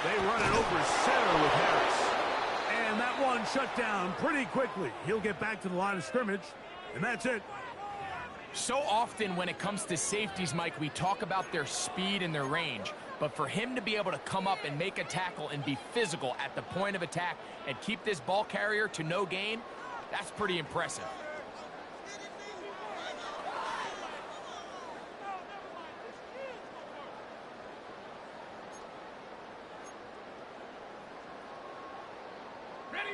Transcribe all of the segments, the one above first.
They run it over center with Harris. And that one shut down pretty quickly. He'll get back to the line of scrimmage, and that's it. So often when it comes to safeties, Mike, we talk about their speed and their range. But for him to be able to come up and make a tackle and be physical at the point of attack and keep this ball carrier to no gain, that's pretty impressive.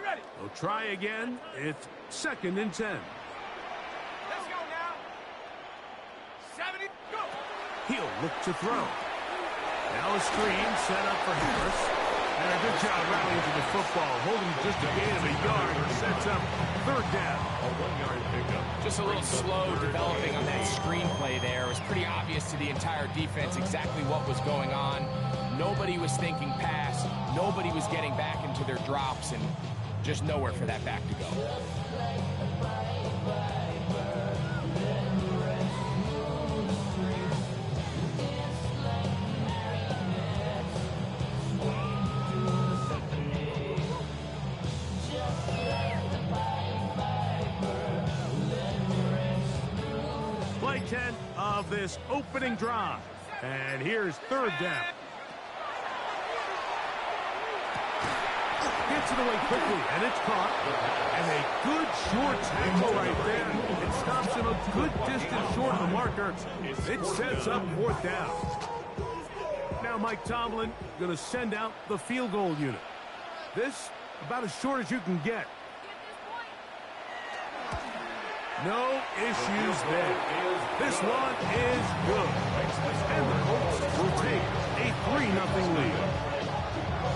Ready. They'll try again. It's 2nd and 10. Let's go now. 70, go. He'll look to throw. Now a screen set up for Harris. And a good job rallying to the football, holding just a gain of a yard, and sets up 3rd down. A 1-yard pickup. Just a little slow developing on that screenplay there. It was pretty obvious to the entire defense exactly what was going on. Nobody was thinking pass. Nobody was getting back into their drops, and just nowhere for that back to go. Play 10 of this opening drive. And here's 3rd down. Gets it away quickly, and it's caught. And a good short tackle right there. It stops him a good distance short of the marker. It sets up 4th down. Now Mike Tomlin going to send out the field goal unit. This about as short as you can get. No issues there. This one is good. And the Colts will take a 3-0 lead.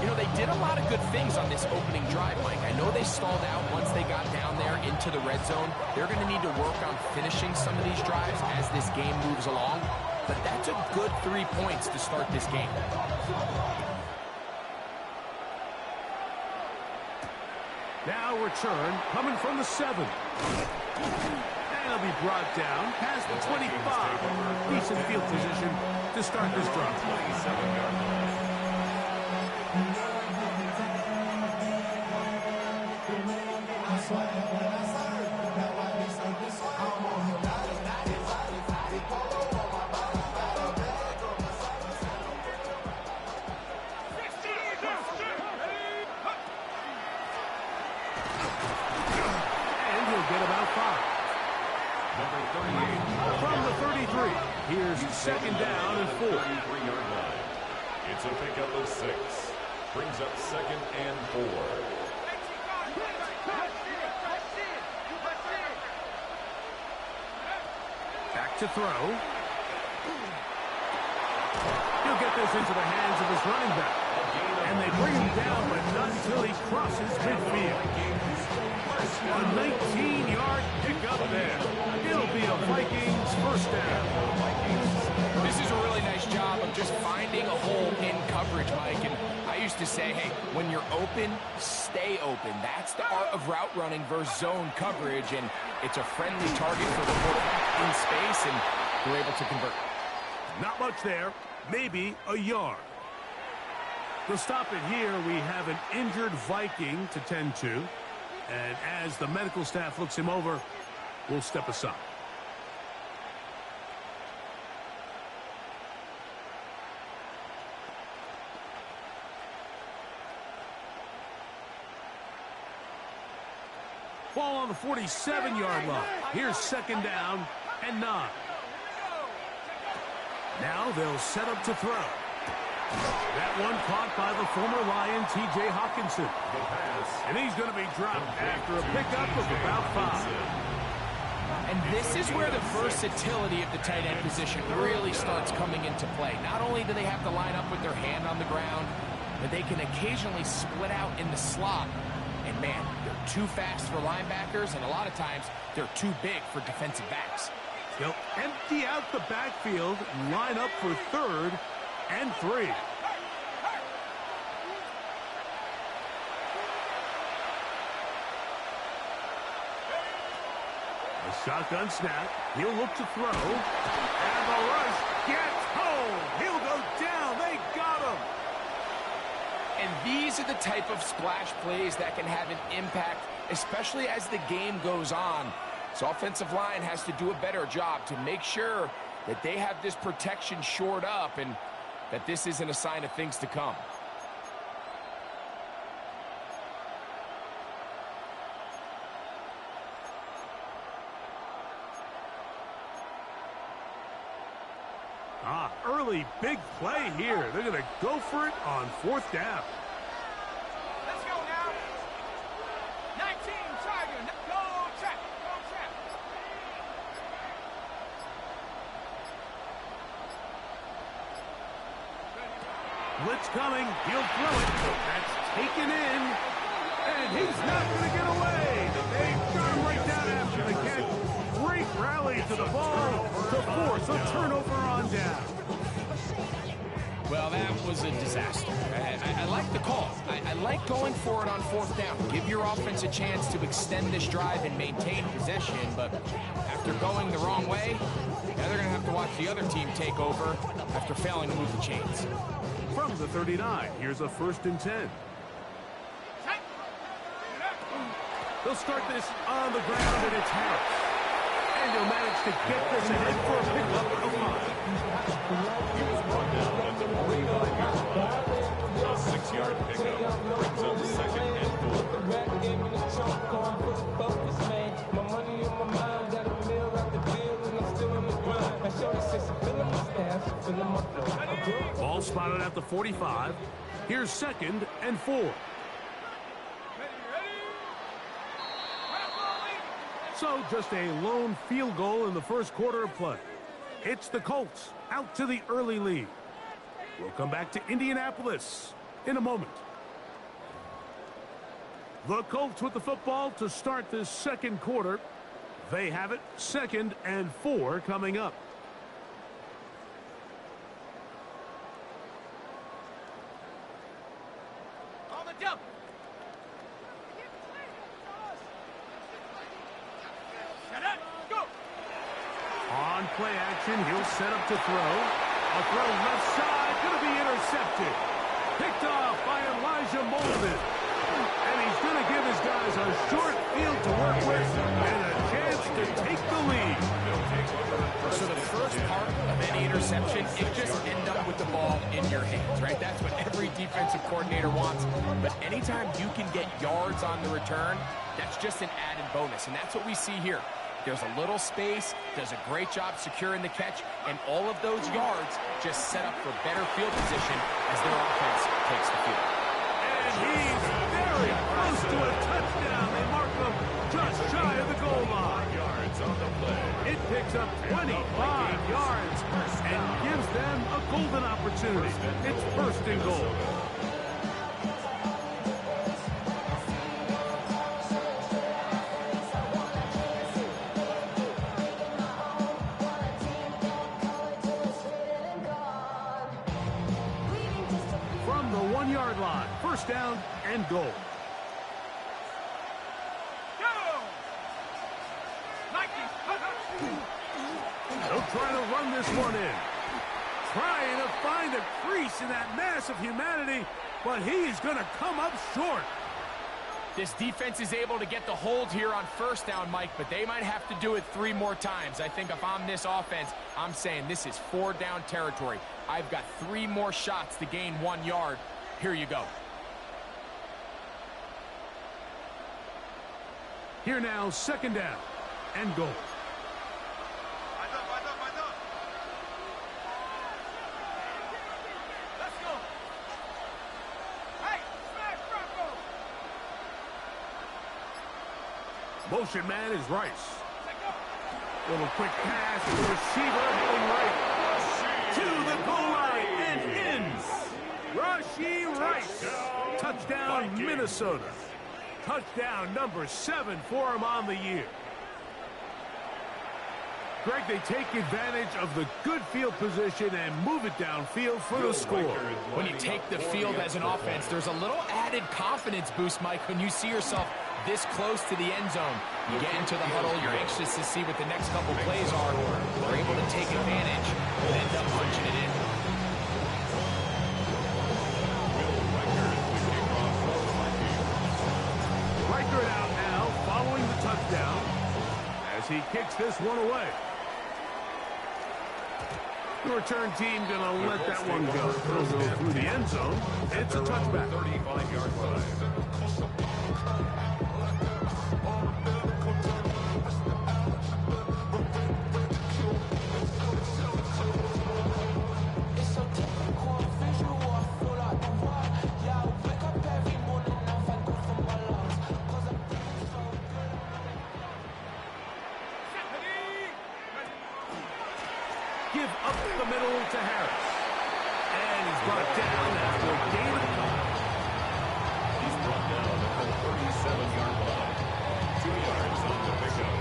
You know, they did a lot of good things on this opening drive, Mike. I know they stalled out once they got down there into the red zone. They're going to need to work on finishing some of these drives as this game moves along. But that's a good 3 points to start this game. Now return coming from the 7. And he'll be brought down past the 25. Decent field position to start this drive. 27-yard line. And he'll get about 5. Number 38. From the 33, here's 2nd down and 4. 33-yard line. It's a pickup of 6. Brings up 2nd and 4. Back to throw. He'll get this into the hands of his running back. And they bring him down, but not until he crosses midfield. A 19-yard pickup there. It'll be a Vikings 1st down. This is a really nice job of just finding a hole in coverage, Mike. And I used to say, hey, when you're open, stay open. That's the art of route running versus zone coverage. And it's a friendly target for the quarterback in space, and they're able to convert. Not much there. Maybe a yard. To stop it here, we have an injured Viking to tend to. And as the medical staff looks him over, we'll step aside. Ball on the 47-yard line. Here's 2nd down and 9. Now they'll set up to throw. That one caught by the former Lion, T.J. Hawkinson. And he's going to be dropped after a pickup of about 5. And this is where the versatility of the tight end position really starts coming into play. Not only do they have to line up with their hand on the ground, but they can occasionally split out in the slot. And man, they're too fast for linebackers, and a lot of times they're too big for defensive backs. They'll empty out the backfield, line up for 3rd and 3. A shotgun snap. He'll look to throw. And the rush gets home. He'll go down. They got him. these are the type of splash plays that can have an impact, especially as the game goes on. So offensive line has to do a better job to make sure that they have this protection shored up and that this isn't a sign of things to come. Early big play here. They're going to go for it on 4th down. Let's go now. 19, Tiger. Go check. Go check. Blitz coming. He'll throw it. That's taken in. And he's not going to get away. They've got him right down after the catch. Great rally to the ball to force a turnover on down. Well, that was a disaster. I like the call. I like going for it on 4th down. Give your offense a chance to extend this drive and maintain possession, but after going the wrong way, now they're going to have to watch the other team take over after failing to move the chains. From the 39, here's a 1st and 10. They'll start this on the ground, and it's Harris. And he'll manage to get this ahead for a pickup of 5. He was brought down at the 45-yard line. A 6-yard pickup brings up 2nd and 4. Ball spotted at the 45. Here's 2nd and 4. So just a lone field goal in the first quarter of play. It's the Colts out to the early lead. We'll come back to Indianapolis in a moment. The Colts with the football to start this second quarter. They have it 2nd and 4 coming up. On the jump. Set up. Go. On play action, he'll set up to throw. A throw left side, going to be intercepted. Picked off by Elijah Molden. And he's going to give his guys a short field to work with and a chance to take the lead. So the first part of any interception, it just end up with the ball in your hands, right? That's what every defensive coordinator wants. But anytime you can get yards on the return, that's just an added bonus. And that's what we see here. There's a little space, does a great job securing the catch, and all of those yards just set up for better field position as their offense takes the field. And he's very close to a touchdown. They mark him just shy of the goal line. Yards on the play. It picks up 25 yards and gives them a golden opportunity. It's 1st and goal. From the 1-yard line, 1st down and goal. They'll try to run this one in. Trying to find a crease in that mass of humanity, but he's going to come up short. This defense is able to get the hold here on 1st down, Mike, but they might have to do it 3 more times. I think if I'm this offense, I'm saying this is 4-down territory. I've got 3 more shots to gain 1 yard. Here you go. Here now, 2nd down and goal. Let's go. Hey, smash Bronco. Motion man is Rice. Little quick pass to the receiver, heading right to the goal line and in. Rashee Rice. Touchdown, Minnesota. Touchdown number 7 for him on the year. Greg, they take advantage of the good field position and move it downfield for the score. When you take the field as an offense, there's a little added confidence boost, Mike, when you see yourself this close to the end zone. You get into the huddle, you're anxious to see what the next couple plays are. They're able to take advantage and end up punching it in. Will Riker is the kickoff He kicks this one away. The return team going to let that one go. It'll go through the end zone. It's a touchback. 35-yard line. Give up the middle to Harris. And he's brought down after a gain of time. He's brought down at the 37-yard line. 2 yards on the pickup.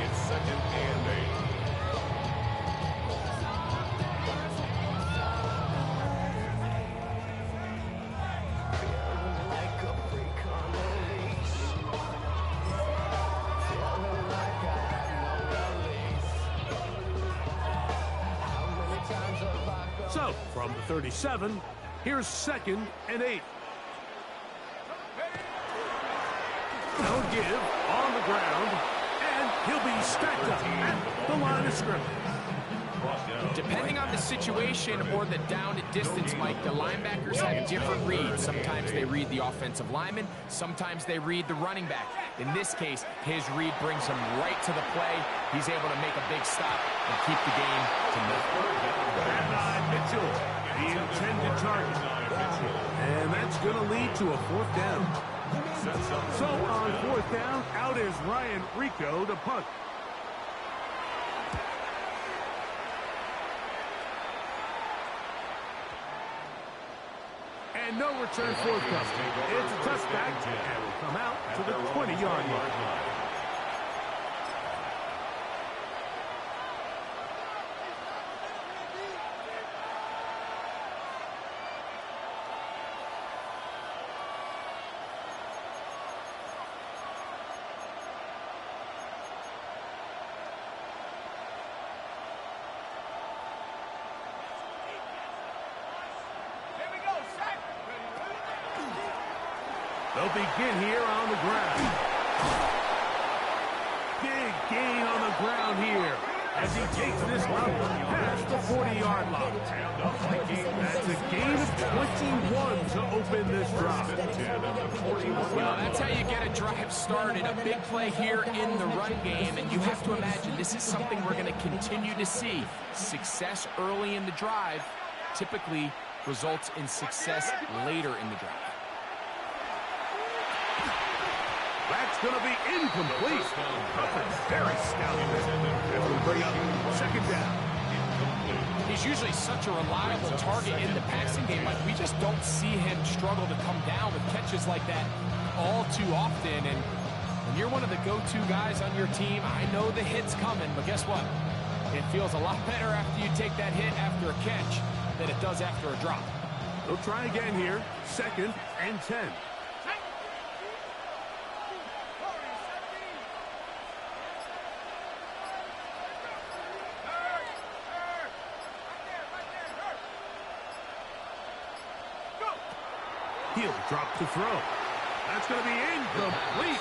It's 2nd and 8. So, from the 37, here's 2nd and 8. No give on the ground, and he'll be stacked up at the line of scrimmage. Depending on the situation or the down and distance, Mike, the linebackers have different reads. Sometimes they read the offensive lineman. Sometimes they read the running back. In this case, his read brings him right to the play. He's able to make a big stop and keep the game to nothing. Mitchell, the intended target. And that's going to lead to a 4th down. So on 4th down, out is Ryan Rico to punt. And no return forthcoming. It's a touchback, and will come out to the 20-yard line. They'll begin here on the ground. Big gain on the ground here as he takes this one past the 40-yard line. That's a gain of 21 to open this drive. Well, that's how you get a drive started. A big play here in the run game, and you have to imagine this is something we're going to continue to see. Success early in the drive typically results in success later in the drive. That's going to be incomplete. Huffman's very scouting as we bring up 2nd down. He's usually such a reliable target in the passing game, but we just don't see him struggle to come down with catches like that all too often. And when you're one of the go-to guys on your team, I know the hit's coming, but guess what? It feels a lot better after you take that hit after a catch than it does after a drop. They'll try again here. 2nd and 10. He'll drop to throw. That's going to be incomplete.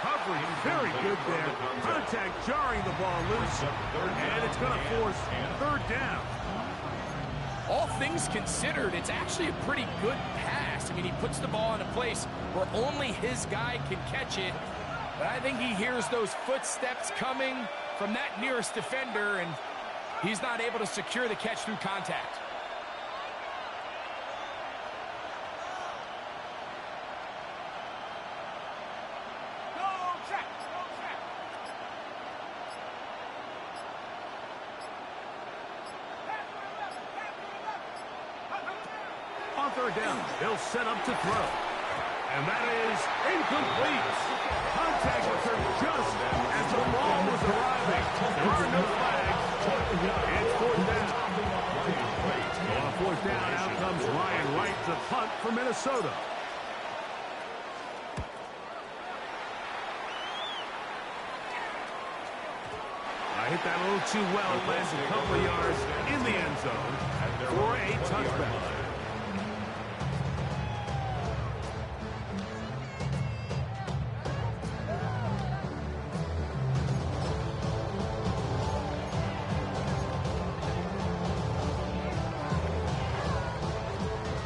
Covering very good there. Contact jarring the ball loose. And it's going to force 3rd down. All things considered, it's actually a pretty good pass. I mean, he puts the ball in a place where only his guy can catch it. But I think he hears those footsteps coming from that nearest defender, and he's not able to secure the catch through contact. On 3rd down, they'll set up to throw. And that is incomplete. Contact occurred just as the ball was arriving. There are no flags. It's 4th down. On 4th down, out comes Ryan Wright to punt for Minnesota. I hit that a little too well. It lands a couple of yards in the end zone for a touchback.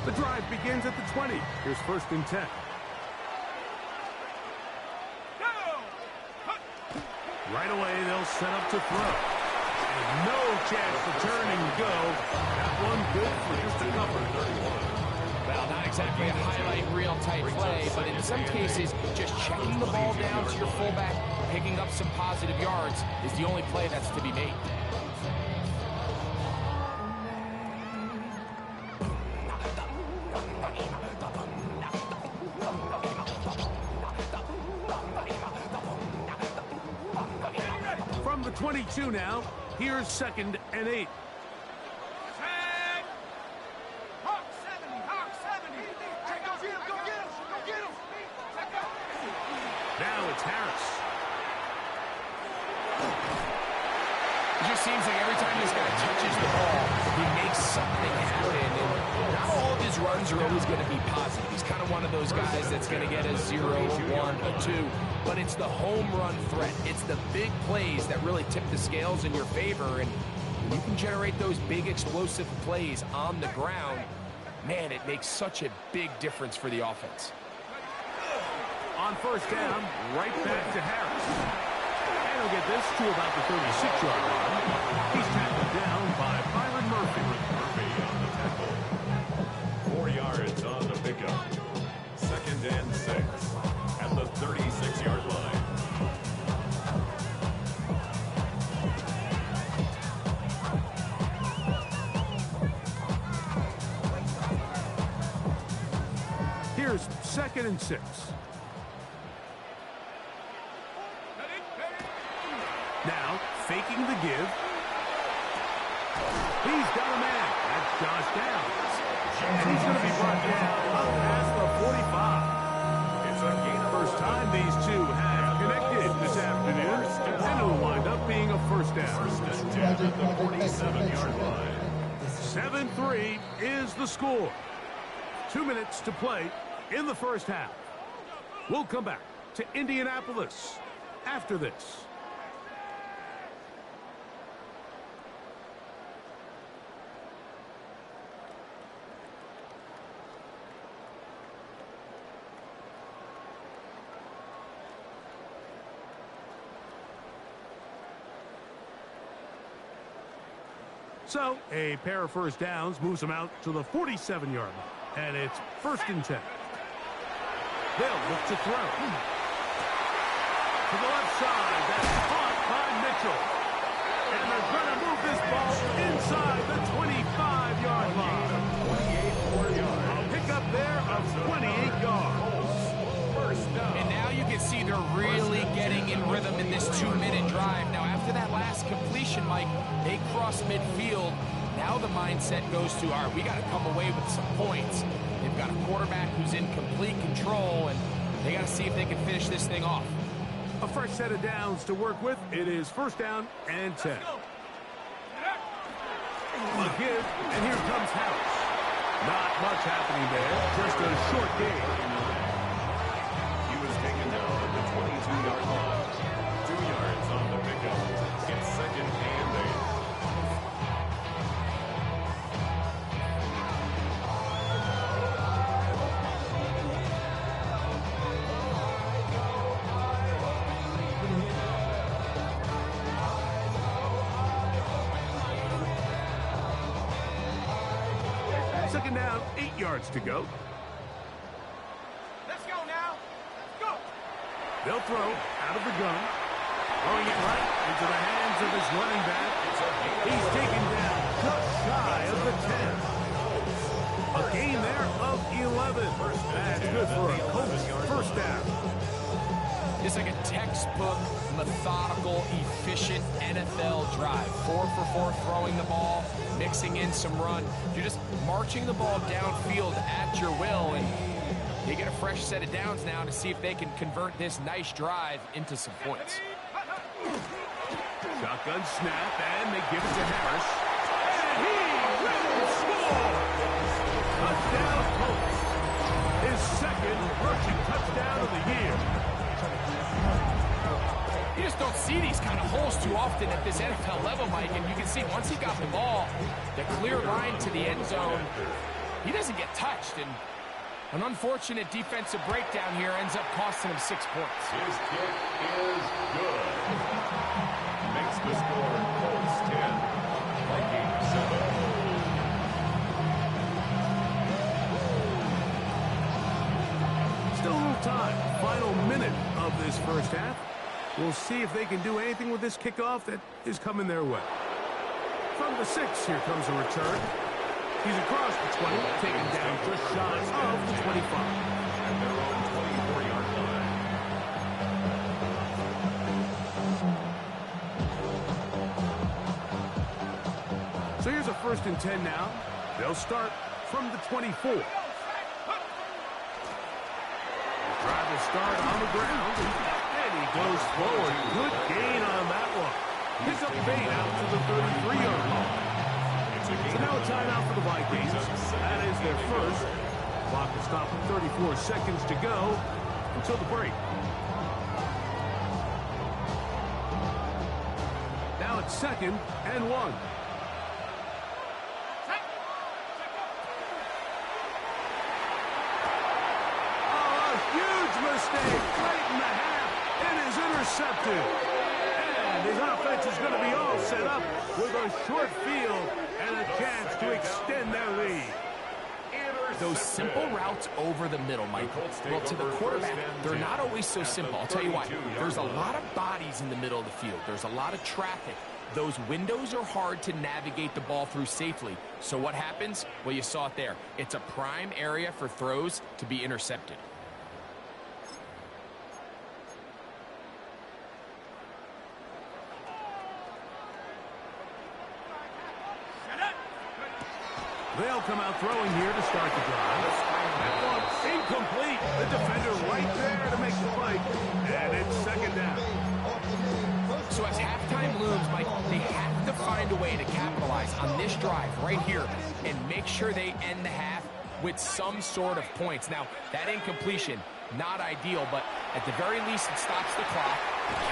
The drive begins at the 20. Here's 1st and 10. Right away, they'll set up to throw. And no chance to turn and go. That one good for just a cover. 31. Well, not exactly a highlight reel type play, but in some cases, just checking the ball down to your fullback, picking up some positive yards is the only play that's to be made. From the 22 now, here's 2nd and 8. Hawk 70, Hawk 70. Check out, go get him, go get him. Check out. Now it's Harris. It just seems like every time this guy touches the ball, he makes something happen. And not all of his runs are always going to be positive. He's kind of one of those guys that's going to get a 0, a 1, a 2. But it's the home run threat. It's the big plays that really tip the scales in your favor. And when you can generate those big explosive plays on the ground, man, it makes such a big difference for the offense. On 1st down, right back to Harris. And he'll get this to about the 36-yard line. He's tackled down by Byron Murphy. Murphy on the tackle. 4 yards on the pickup. 2nd and 6 at the 36-yard line. Here's 2nd and 6. Now, faking the give. He's got a man. That's Josh Downs. And he's going to be brought down up past the 45. It's a gain. First time these two have connected this afternoon. And it'll wind up being a 1st down. 1st and 10 at the 47-yard line. 7-3 is the score. 2 minutes to play in the 1st half. We'll come back to Indianapolis after this. So, a pair of 1st downs moves them out to the 47-yard line. And it's 1st and 10. They'll look to throw. To the left side, that's caught by Mitchell. And they're going to move this ball inside the 25-yard line. 28 yards. A pickup there of 28 yards. 1st down. And now you can see they're really getting in rhythm in this 2-minute drive. Now, after that last completion, Mike, they cross midfield. Now the mindset goes to, all right, we got to come away with some points. They've got a quarterback who's in complete control, and they got to see if they can finish this thing off. A fresh set of downs to work with. It is 1st down and 10. A give, and here comes Harris. Not much happening there. Just a short game. He was taken down at the 22-yard line. 2 yards on the pickup. It's 2nd and 8. Second down, 8 yards to go. Let's go now. Let's go. They'll throw out of the gun. Throwing it right into the hands of his running back. He's taken down just shy of the 10. A gain there of 11. That's good for a Colts 1st down. It's like a textbook, methodical, efficient NFL drive. 4 for 4 throwing the ball, mixing in some run. You're just marching the ball downfield at your will, and you get a fresh set of downs now to see if they can convert this nice drive into some points. Shotgun snap, and they give it to Harris. And he will score! Touchdown Colts. His 2nd rushing touchdown of the year. You just don't see these kind of holes too often at this NFL level, Mike, and you can see once he got the ball, the clear line to the end zone, He doesn't get touched, and an unfortunate defensive breakdown here ends up costing him 6 points. His kick is good. Makes the score Colts 10, Vikings 7. Still a little time. Final minute of this first half. We'll see if they can do anything with this kickoff that is coming their way. From the 6, here comes a return. He's across the 20, taken down just shy of the 25. At their own 24-yard line. So here's a 1st and 10 now. They'll start from the 24. Try to start on the ground, and he goes forward. Good gain on that one. Picks up the bait out to the 33-yard line. So now a timeout for the Vikings. That is their first. Clock will stop with 34 seconds to go until the break. Now it's 2nd and 1. Mistake late in the half. It is intercepted. And his offense is going to be all set up with a short field and a chance to extend their lead. Those simple routes over the middle, Mike. Well, to the quarterback, they're not always so simple. I'll tell you why. There's a lot of bodies in the middle of the field. There's a lot of traffic. Those windows are hard to navigate the ball through safely. So what happens? Well, you saw it there. It's a prime area for throws to be intercepted. They'll come out throwing here to start the drive. That one's incomplete. The defender right there to make the play. And it's 2nd down. So as halftime looms, Mike, they have to find a way to capitalize on this drive right here and make sure they end the half with some sort of points. Now, that incompletion, not ideal, but at the very least, it stops the clock.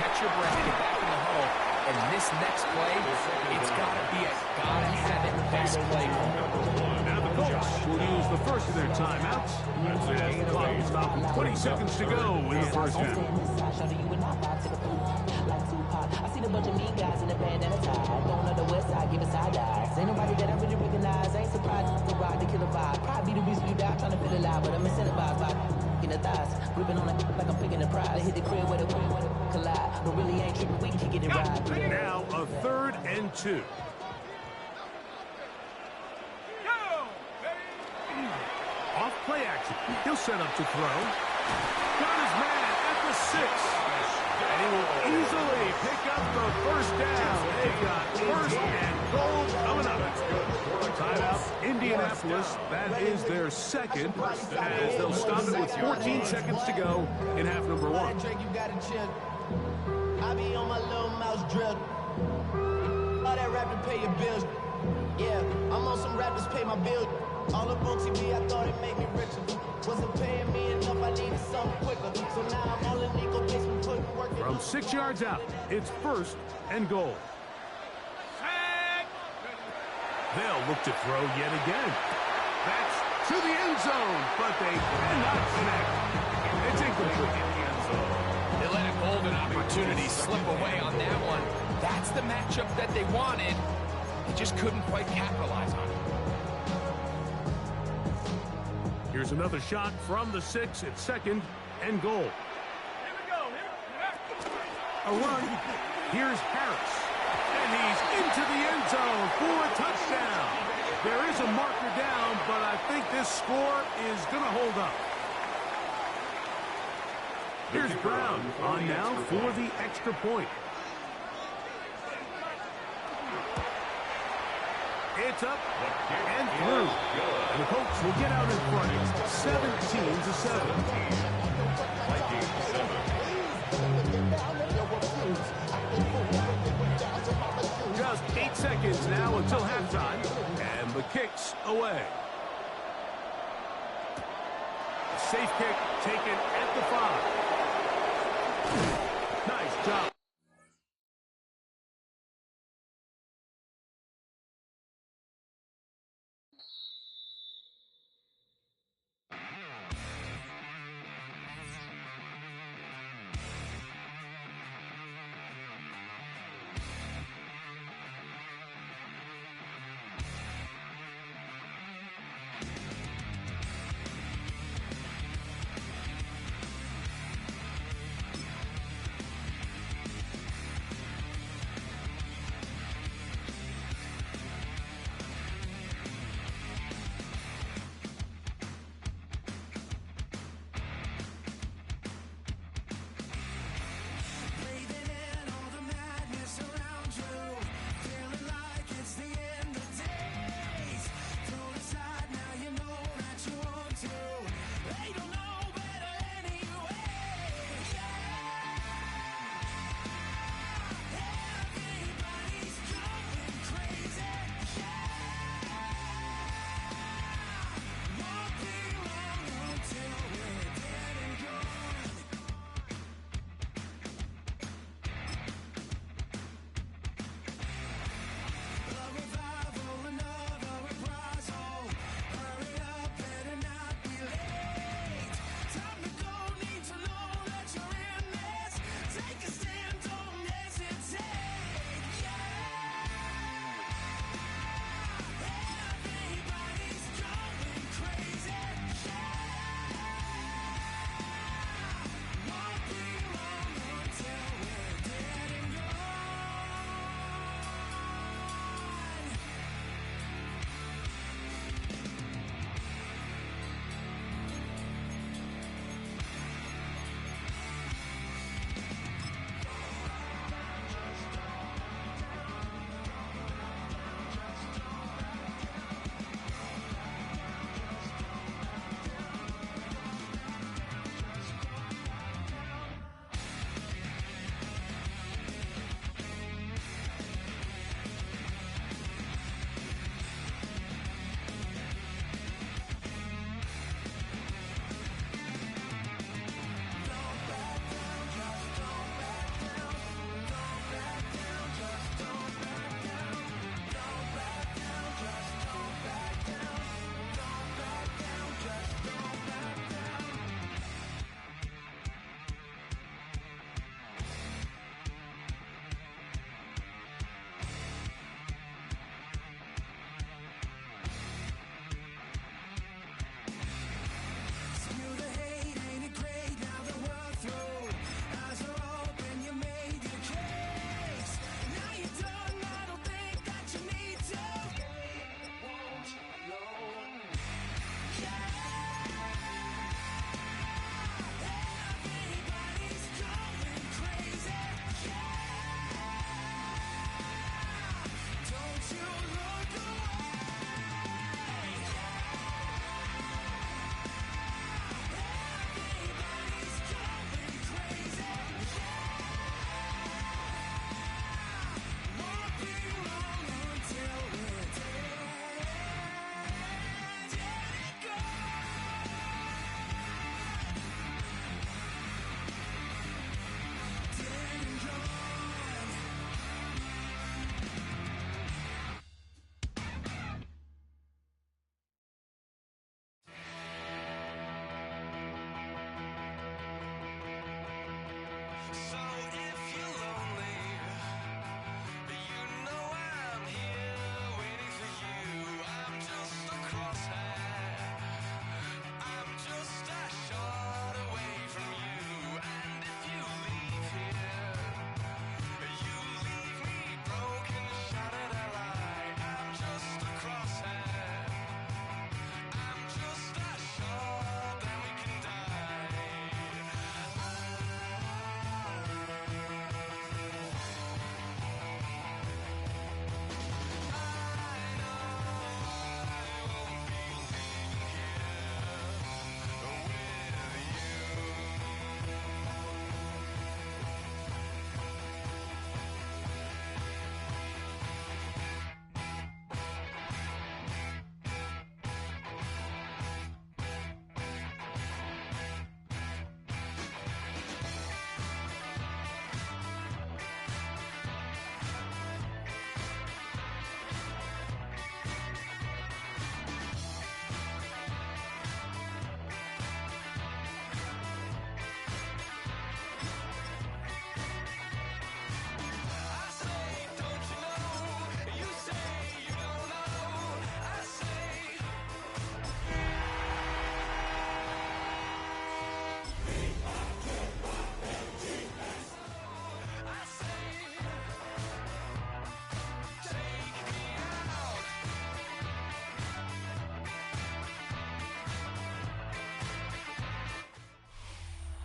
Catch your breath, get back in the huddle. And this next play, it's got to be a gotta-have-it best play. Now the Colts will use the first of their timeouts. As the clock will stop with 20 seconds to go in the first half. I see the bunch of mean guys in the bandana tie. Going on the west side, giving side eyes. Ain't nobody that I really recognize. Ain't surprised to ride the killer vibe. Probably be the reason you die trying to feel alive, but I'm incentivized by in the thighs. Gripping on it like I'm picking the pride. Hit the crib where the collide. But really ain't tripping, we can get it right. Now a 3rd and 2. Off play action. He'll set up to throw. Got his man at the 6. And he will easily pick up the 1st down. They got 1st and goal coming up. Timeout, Indianapolis. That is their 2nd. As they'll stop it with 14 seconds to go in half number 1. I be on my little mouse drill. All that rap to pay your bills. Yeah, I'm on some rappers pay my bills. All the on TV, I thought it made me richer. Wasn't paying me enough, I needed something quicker. So now I'm all in legal basement putting work in. From 6 yards out, it's 1st and goal. They'll look to throw yet again. That's to the end zone, but they cannot connect. It's incomplete in the end zone. They let a golden opportunity slip away on that one. That's the matchup that they wanted. They just couldn't quite capitalize on it. Here's another shot from the 6. It's 2nd and goal. A run. Here's Harris. And he's into the end zone for a touchdown. There is a marker down, but I think this score is going to hold up. Here's Brown on now for the extra point. It's up and through. And the Colts will get out in front 17-7. Vikings 7. Just 8 seconds now until halftime, and the kick's away. A safe kick taken at the 5. Nice job.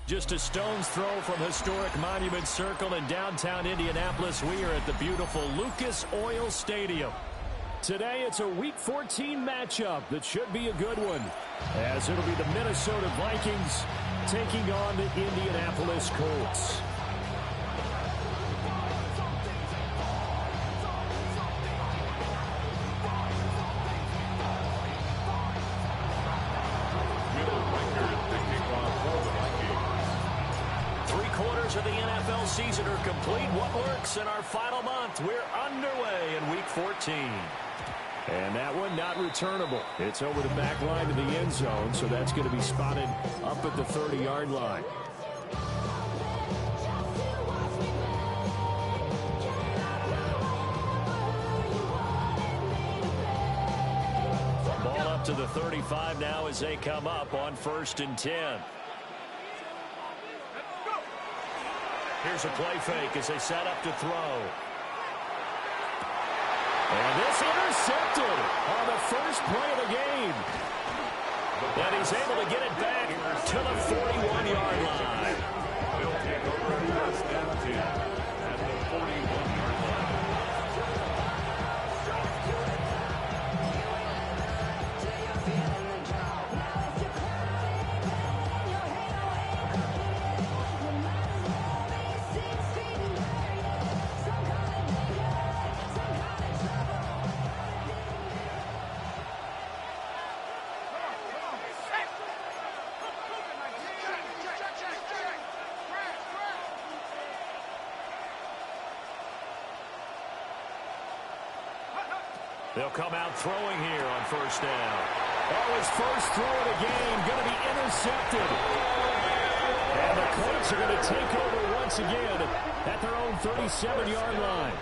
Just a stone's throw from historic Monument Circle in downtown Indianapolis. We are at the beautiful Lucas Oil Stadium. Today it's a Week 14 matchup that should be a good one, as it'll be the Minnesota Vikings taking on the Indianapolis Colts. Of the NFL season are complete. What works in our final month? We're underway in Week 14. And that one not returnable. It's over the back line of the end zone, so that's going to be spotted up at the 30-yard line. Ball up to the 35 now as they come up on 1st and 10. Here's a play fake as they set up to throw. And this intercepted on the first play of the game. And he's able to get it back to the 41-yard line. They'll take over 1st and 10 at the 41-yard line. They'll come out throwing here on 1st down. Oh, his first throw of the game going to be intercepted. And the Colts are going to take over once again at their own 37-yard line.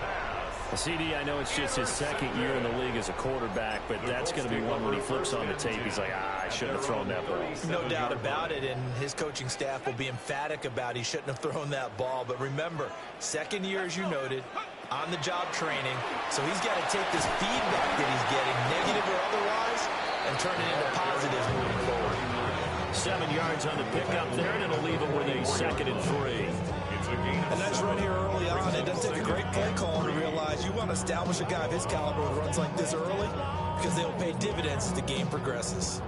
CD, I know it's just his second year in the league as a quarterback, but that's going to be one when he flips on the tape. He's like, I shouldn't have thrown that ball. No doubt about it, and his coaching staff will be emphatic about he shouldn't have thrown that ball. But remember, second year, as you noted, on-the-job training, so he's got to take this feedback that he's getting, negative or otherwise, and turn it into positives moving forward. 7 yards on the pickup there, and it'll leave it with a 2nd and 3. A nice run here early on. It does take a great play caller to realize you want to establish a guy of his caliber with runs like this early, because they'll pay dividends as the game progresses.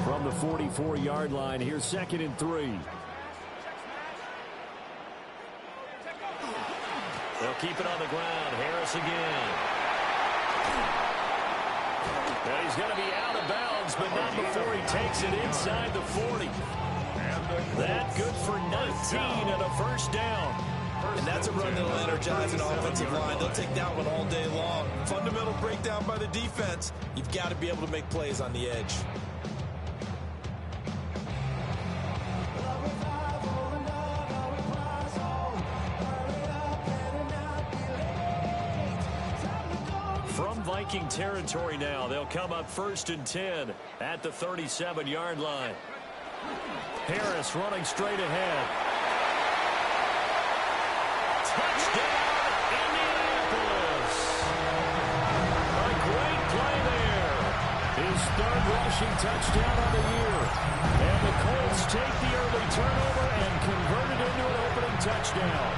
From the 44-yard line, here's 2nd and 3. They'll keep it on the ground. Harris again. And he's going to be out of bounds, but not before he takes it inside the 40. That good for 19 and a 1st down. And that's a run that'll energize an offensive line. They'll take that one all day long. Fundamental breakdown by the defense. You've got to be able to make plays on the edge. From Viking territory now, they'll come up 1st and 10 at the 37-yard line. Harris running straight ahead. Touchdown, Indianapolis! A great play there. His 3rd rushing touchdown of the year. And the Colts take the early turnover and convert it into an opening touchdown.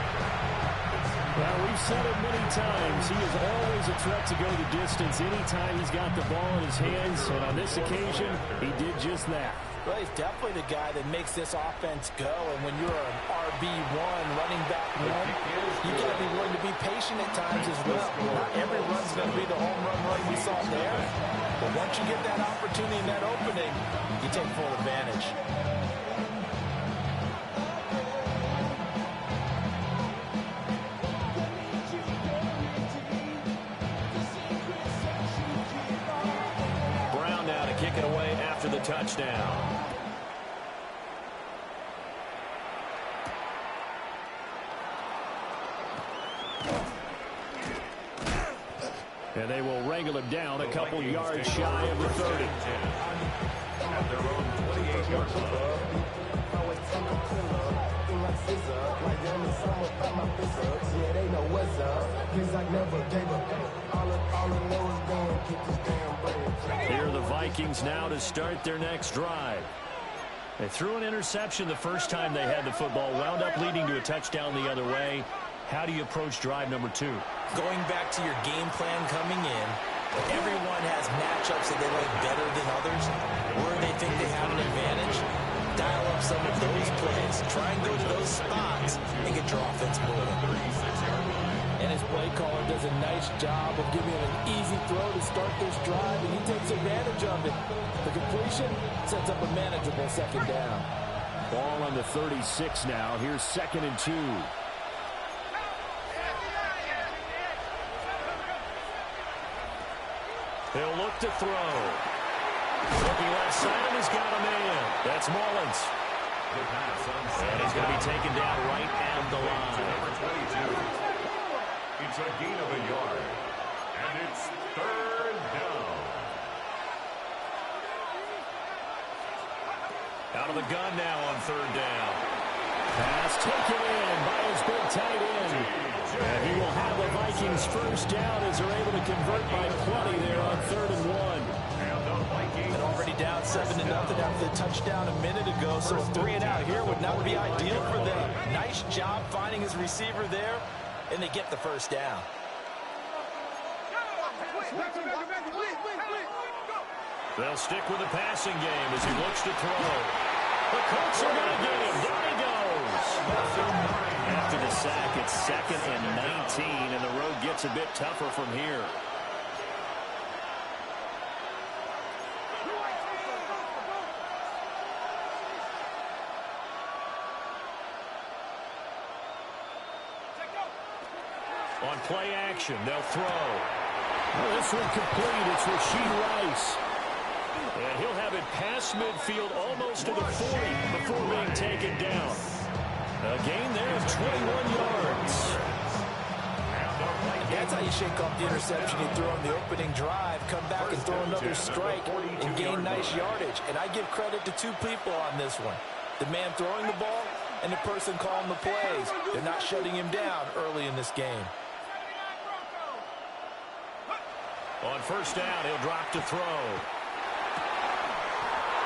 Well, we've said it many times. He is always a threat to go the distance anytime he's got the ball in his hands. And on this occasion, he did just that. Well, he's definitely the guy that makes this offense go. And when you're an RB1, running back one, you got to be willing to be patient at times as well. Not every run's going to be the home run we saw there. But once you get that opportunity and that opening, you take full advantage. Kick it away after the touchdown. And they will wrangle him down a couple yards shy of the 30. At their own 28-yard line. Here are the Vikings now to start their next drive. They threw an interception the first time they had the football, wound up leading to a touchdown the other way. How do you approach drive number 2? Going back to your game plan coming in, everyone has matchups that they like better than others. Where they think they have an advantage, dial up some of those plays. Try and go to those spots and get your offense moving. And his play caller does a nice job of giving him an easy throw to start this drive, and he takes advantage of it. The completion sets up a manageable second down. Ball on the 36 now. Here's 2nd and 2. He'll look to throw. Looking left side, and he's got a man. That's Mullins. And he's going to be taken down right at the line. It's a gain of a yard. And it's 3rd down. Out of the gun now on 3rd down. Pass taken in by his big tight end. And he will have the Vikings first down as they're able to convert by plenty there on 3rd and 1. And already down 7-0 after the touchdown a minute ago, so a 3 and out here would not be ideal for them. Nice job finding his receiver there, and they get the first down. They'll stick with the passing game as he looks to throw. The Colts are going to get him. Down he goes. After the sack, it's 2nd and 19, and the road gets a bit tougher from here. On play action, they'll throw. Oh, this one complete. It's Rashee Rice. And he'll have it past midfield almost to the 40 before being taken down. A gain there of 21 yards. That's how you shake off the interception you threw on the opening drive, come back and throw another strike and gain nice yardage. And I give credit to 2 people on this one. The man throwing the ball and the person calling the plays. They're not shutting him down early in this game. On first down, he'll drop to throw.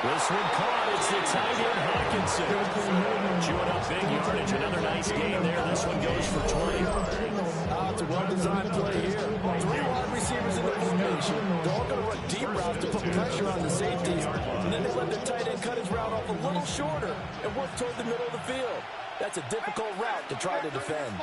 This one caught. It's the tight end Hockenson. Chewing up big yardage. Another nice gain there. This one goes for 20. It's a well-designed play here. 3 wide receivers in the formation. They're all going to run deep routes to put pressure on the safeties. And then they let the tight end cut his route off a little shorter and work toward the middle of the field. That's a difficult route to try to defend.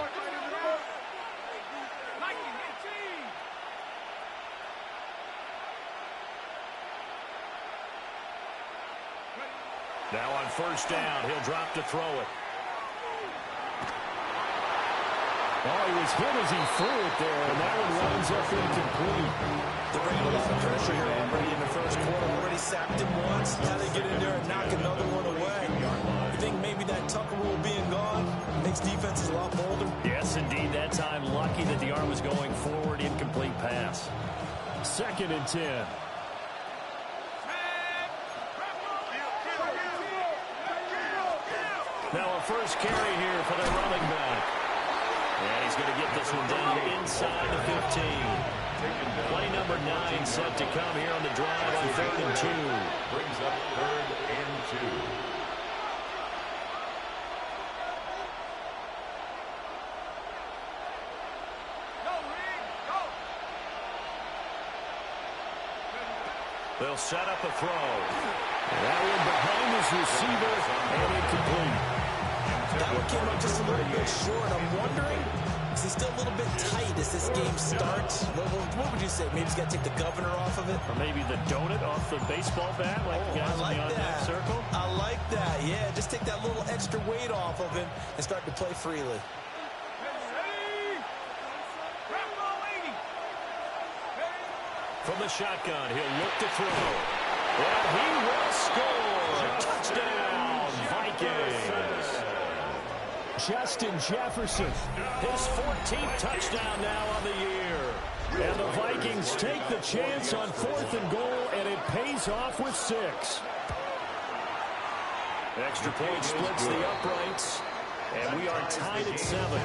Now on first down, he'll drop to throw it. Oh, he was hit as he threw it there, and that one winds up incomplete. They're bringing a lot of pressure here already in the first quarter. Already sacked him once. Now they get in there and knock another one away. You think maybe that Tucker rule being gone makes defenses a lot bolder? Yes, indeed. That time, lucky that the arm was going forward. Incomplete pass. 2nd and 10. Now a first carry here for the running back. And he's going to get this one down inside the 15. Play number 9 set to come here on the drive on 3rd and 2. Brings up 3rd and 2. They'll set up a throw. That one behind his receiver and incomplete. That one came up just a little bit short. I'm wondering, is he still a little bit tight as this game starts? What would you say? Maybe he's got to take the governor off of it? Or maybe the donut off the baseball bat, like the guys I like in the on-deck circle? I like that. Yeah, just take that little extra weight off of him and start to play freely. From the shotgun, he'll look to throw. And he will score. Touchdown, Vikings. Justin Jefferson, his 14th touchdown now on the year. And the Vikings take the chance on 4th and goal, and it pays off with 6. Extra point splits the uprights, and we are tied at 7.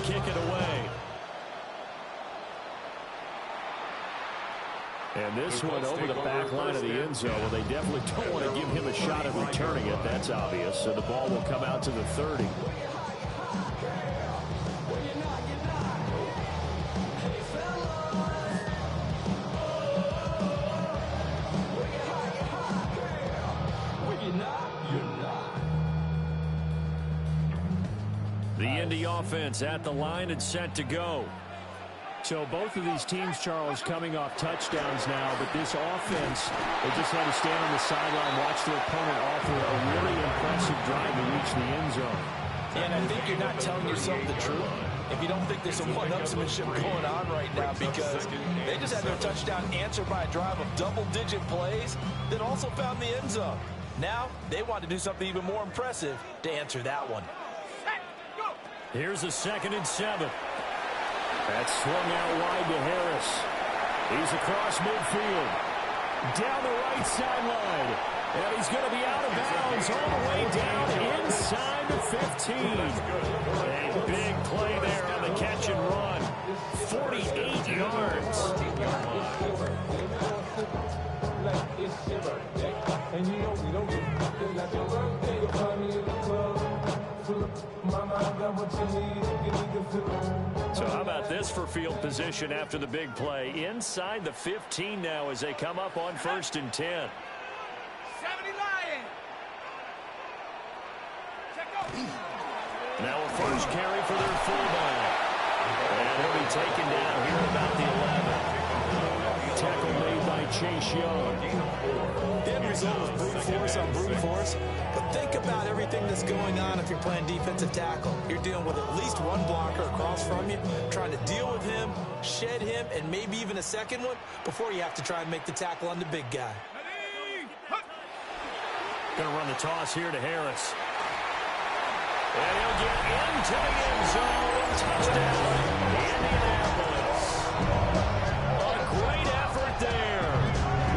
kick it away. And this one over the back line of the end zone. Well, they definitely don't want to give him a shot at returning it. That's obvious. So the ball will come out to the 30. The Indy offense at the line and set to go. So both of these teams, Charles, coming off touchdowns now, but this offense, they just had to stand on the sideline, watch their opponent offer a really impressive drive to reach the end zone. And I think you're not telling yourself the truth if you don't think there's some one-upsmanship going on right now, because they just had their touchdown answered by a drive of double-digit plays that also found the end zone. Now they want to do something even more impressive to answer that one. Here's a 2nd and 7. That's swung out wide to Harris. He's across midfield. Down the right sideline. And he's going to be out of bounds all the way down inside the 15. A big play there on the catch and run. 48 yards. So how about this for field position after the big play? Inside the 15 now as they come up on 1st and 10. 70 Lion. Now a first carry for their fullback. And he'll be taken down here about the 11. Tackle made by Chase Young. The end result was brute force on brute force. But think about everything that's going on if you're playing defensive tackle. You're dealing with at least one blocker across from you, trying to deal with him, shed him, and maybe even a second one before you have to try and make the tackle on the big guy. Going to run the toss here to Harris. And he'll get into the end zone. Touchdown, Indianapolis. A great effort there.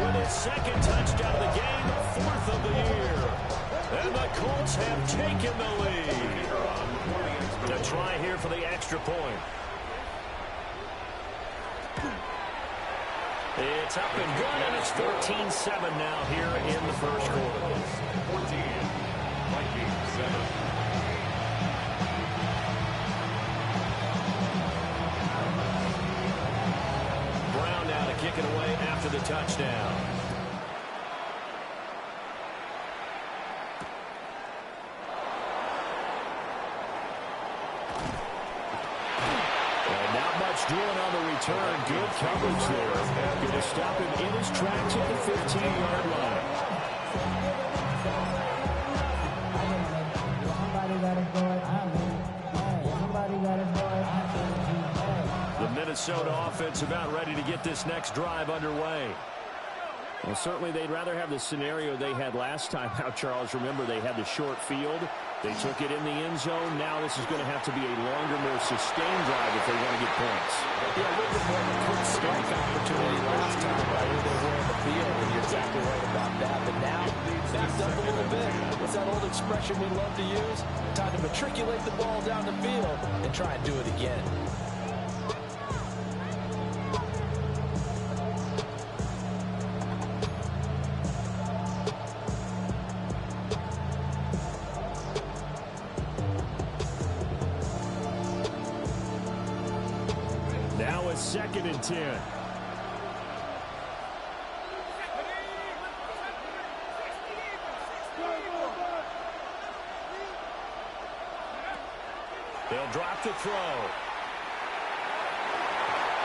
With his 2nd touchdown of the game, 4th of the year. And the Colts have taken the lead. To try here for the extra point. It's up and good, and it's 14-7 now here in the first quarter. 14, Vikings 7. Brown now to kick it away after the touchdown. And not much doing on the return. Good coverage there. Going to stop him in his tracks at the 15-yard line. The Minnesota offense about ready to get this next drive underway. Well, certainly they'd rather have the scenario they had last time out, Charles. Remember, they had the short field. They took it in the end zone. Now this is going to have to be a longer, more sustained drive if they want to get points. Yeah, a little bit more of a quick strike opportunity last time, right, where they were in the field, and you're exactly right about that. But now, backed up a little bit. What's that old expression we love to use? Time to matriculate the ball down the field and try and do it again. Now it's 2nd and 10. They'll drop the throw.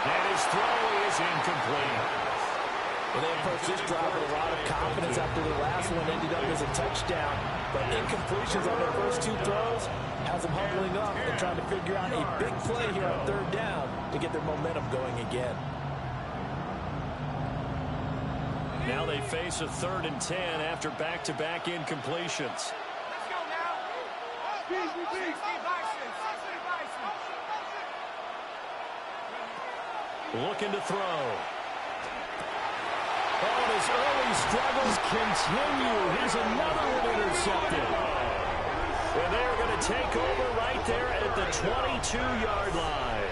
And his throw is incomplete. Well, they approached this drive with a lot of confidence after the last one ended up as a touchdown. But incompletions on their first 2 throws has them humbling up and trying to figure out a big play here on 3rd down to get their momentum going again. Now they face a 3rd and 10 after back-to-back incompletions. Let's go now. 60 Bison. Looking to throw. Oh, his early struggles continue. Here's another one intercepted. And they're going to take over right there at the 22-yard line.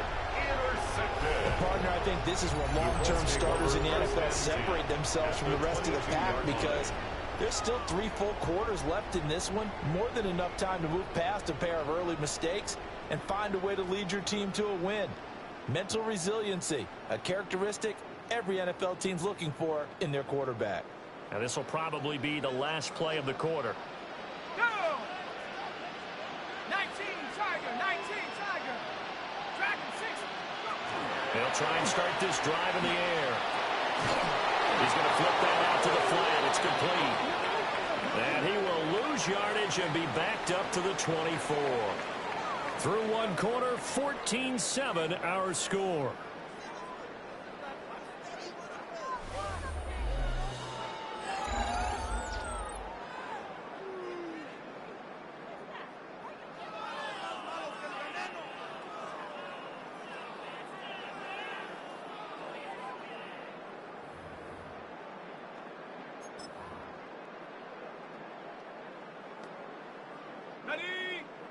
Partner, I think this is where long-term starters in the NFL separate themselves from the rest of the pack, because there's still 3 full quarters left in this one. More than enough time to move past a pair of early mistakes and find a way to lead your team to a win. Mental resiliency, a characteristic every NFL team's looking for in their quarterback. Now this will probably be the last play of the quarter. Go! 19 Tiger, 19 Tiger. Dragon 6. They'll try and start this drive in the air. He's going to flip that out to the flat. It's complete. And he will lose yardage and be backed up to the 24. Through one quarter, 14-7 our score.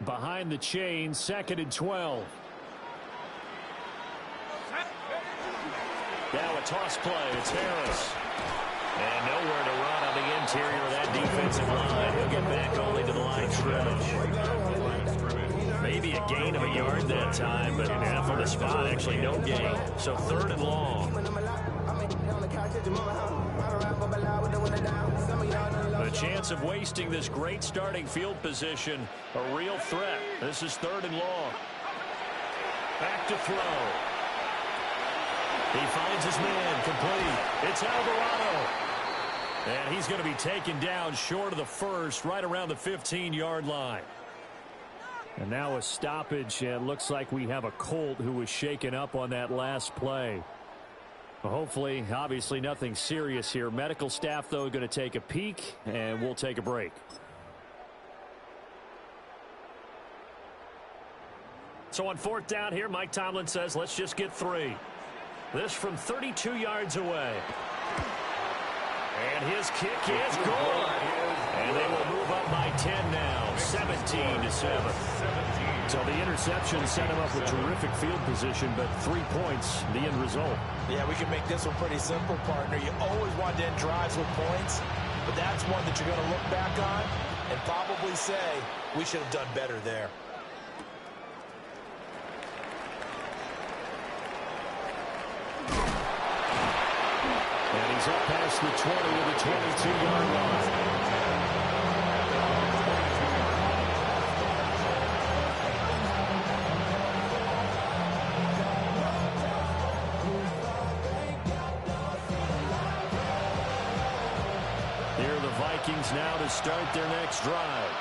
Behind the chain, 2nd and 12. Now a toss play. It's Harris. And nowhere to run on the interior of that defensive line. He'll get back only to the line of scrimmage. Maybe a gain of a yard that time, but half on the spot, actually no gain. So 3rd and long. The chance of wasting this great starting field position, a real threat. This is 3rd and long. Back to throw. He finds his man, complete. It's Alvarado. And he's going to be taken down short of the first, right around the 15-yard line. And now a stoppage, and looks like we have a Colt who was shaken up on that last play. Hopefully, obviously nothing serious here. Medical staff, though, going to take a peek, and we'll take a break. So on 4th down here, Mike Tomlin says, let's just get 3. This from 32 yards away. And his kick is good. And they will move up by 10 now, 17-7. So the interception set him up with terrific field position, but 3 points, the end result. Yeah, we can make this one pretty simple, partner. You always want to end drives with points, but that's one that you're going to look back on and probably say, we should have done better there. And he's up past the 20 to the 22-yard line. Vikings now to start their next drive.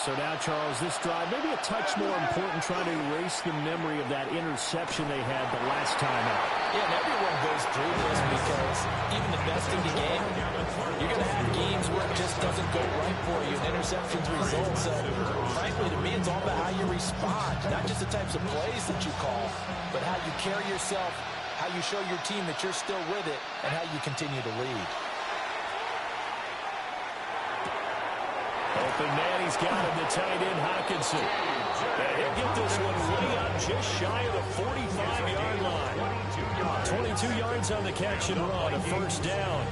So now, Charles, this drive maybe a touch more important, trying to erase the memory of that interception they had the last time out. Yeah, and everyone goes through this because even the best in the game, you're going to have games where it just doesn't go right for you, and interceptions result. So, frankly, to me, it's all about how you respond, not just the types of plays that you call, but how you carry yourself, how you show your team that you're still with it, and how you continue to lead. Open man, he's got him, the tight end, Hockenson. And he'll get this one way up just shy of the 45-yard line. 22 yards on the catch and run, a 1st down.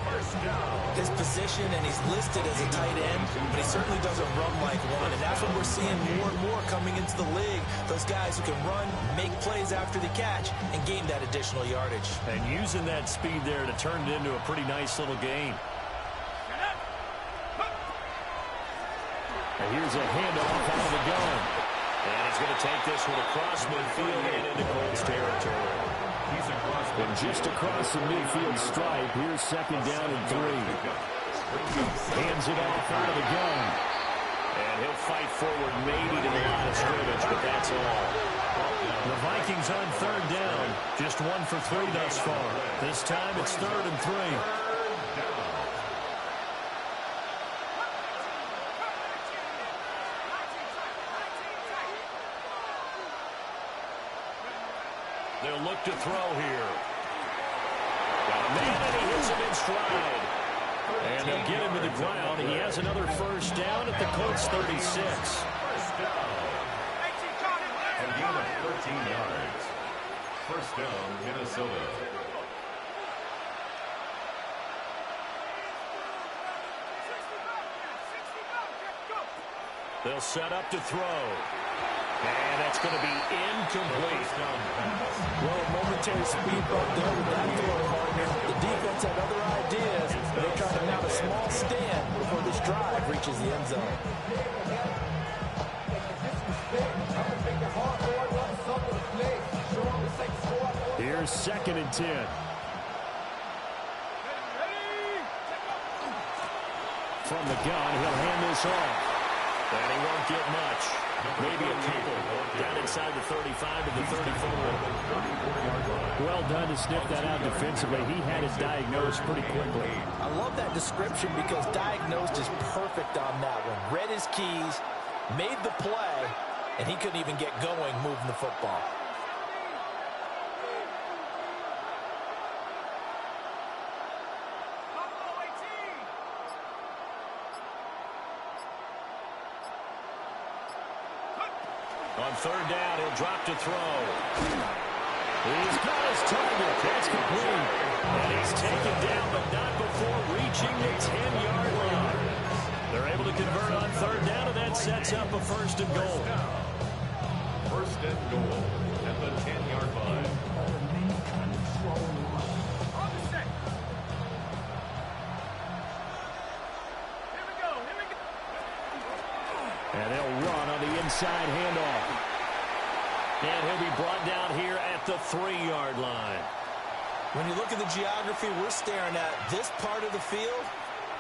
His position, and he's listed as a tight end, but he certainly doesn't run like one, and that's what we're seeing more and more coming into the league. Those guys who can run, make plays after the catch, and gain that additional yardage. And using that speed there to turn it into a pretty nice little gain. And here's a handoff out of the gun. And he's going to take this one across midfield and into Colts territory. And just across the midfield stripe, here's 2nd down and 3. Hands it off out of the gun. And he'll fight forward maybe to the line of scrimmage, but that's all. The Vikings on 3rd down. Just 1 for 3 thus far. This time it's 3rd and 3. They'll look to throw here. Got a man, and he hits him in stride. And they'll get him to the ground. He has another first down at the Colts 36. A gain of 13 yards. First down, Minnesota. They'll set up to throw. And that's going to be incomplete. Well, a momentary speed bump there with that throw partner. The defense had other ideas. They're trying to mount a small stand before this drive reaches the end zone. Here's 2nd and 10. From the gun, he'll hand this off. And he won't get much. Maybe a couple. Down inside the 35 to the 34. Well done to sniff that out defensively. He had it diagnosed pretty quickly. I love that description because diagnosed is perfect on that one. Read his keys, made the play, and he couldn't even get going moving the football. On 3rd down, he'll drop to throw. He's got his target. That's complete. And he's taken down, but not before reaching the 10-yard line. They're able to convert on 3rd down, and that sets up a 1st and goal. 1st and goal at the 10-yard line. And they'll run on the inside handoff. And he'll be brought down here at the 3-yard line. When you look at the geography we're staring at, this part of the field,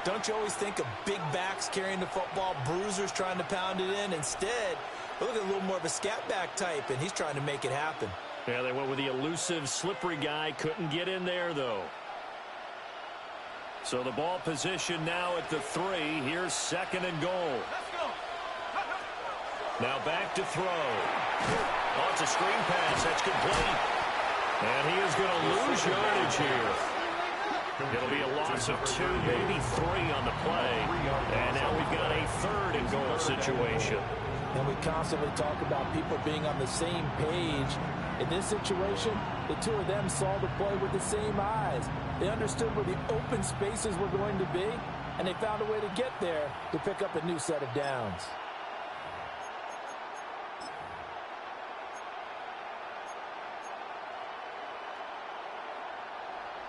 don't you always think of big backs carrying the football, bruisers trying to pound it in? Instead, look at a little more of a scat back type, and he's trying to make it happen. Yeah, they went with the elusive, slippery guy. Couldn't get in there, though. So the ball position now at the 3. Here's 2nd and goal. Now back to throw. Oh, it's a screen pass. That's complete. And he is going to lose yardage here. It'll be a loss of 2, maybe 3 on the play. And now we've got a 3rd and goal situation. And we constantly talk about people being on the same page. In this situation, the two of them saw the play with the same eyes. They understood where the open spaces were going to be, and they found a way to get there to pick up a new set of downs.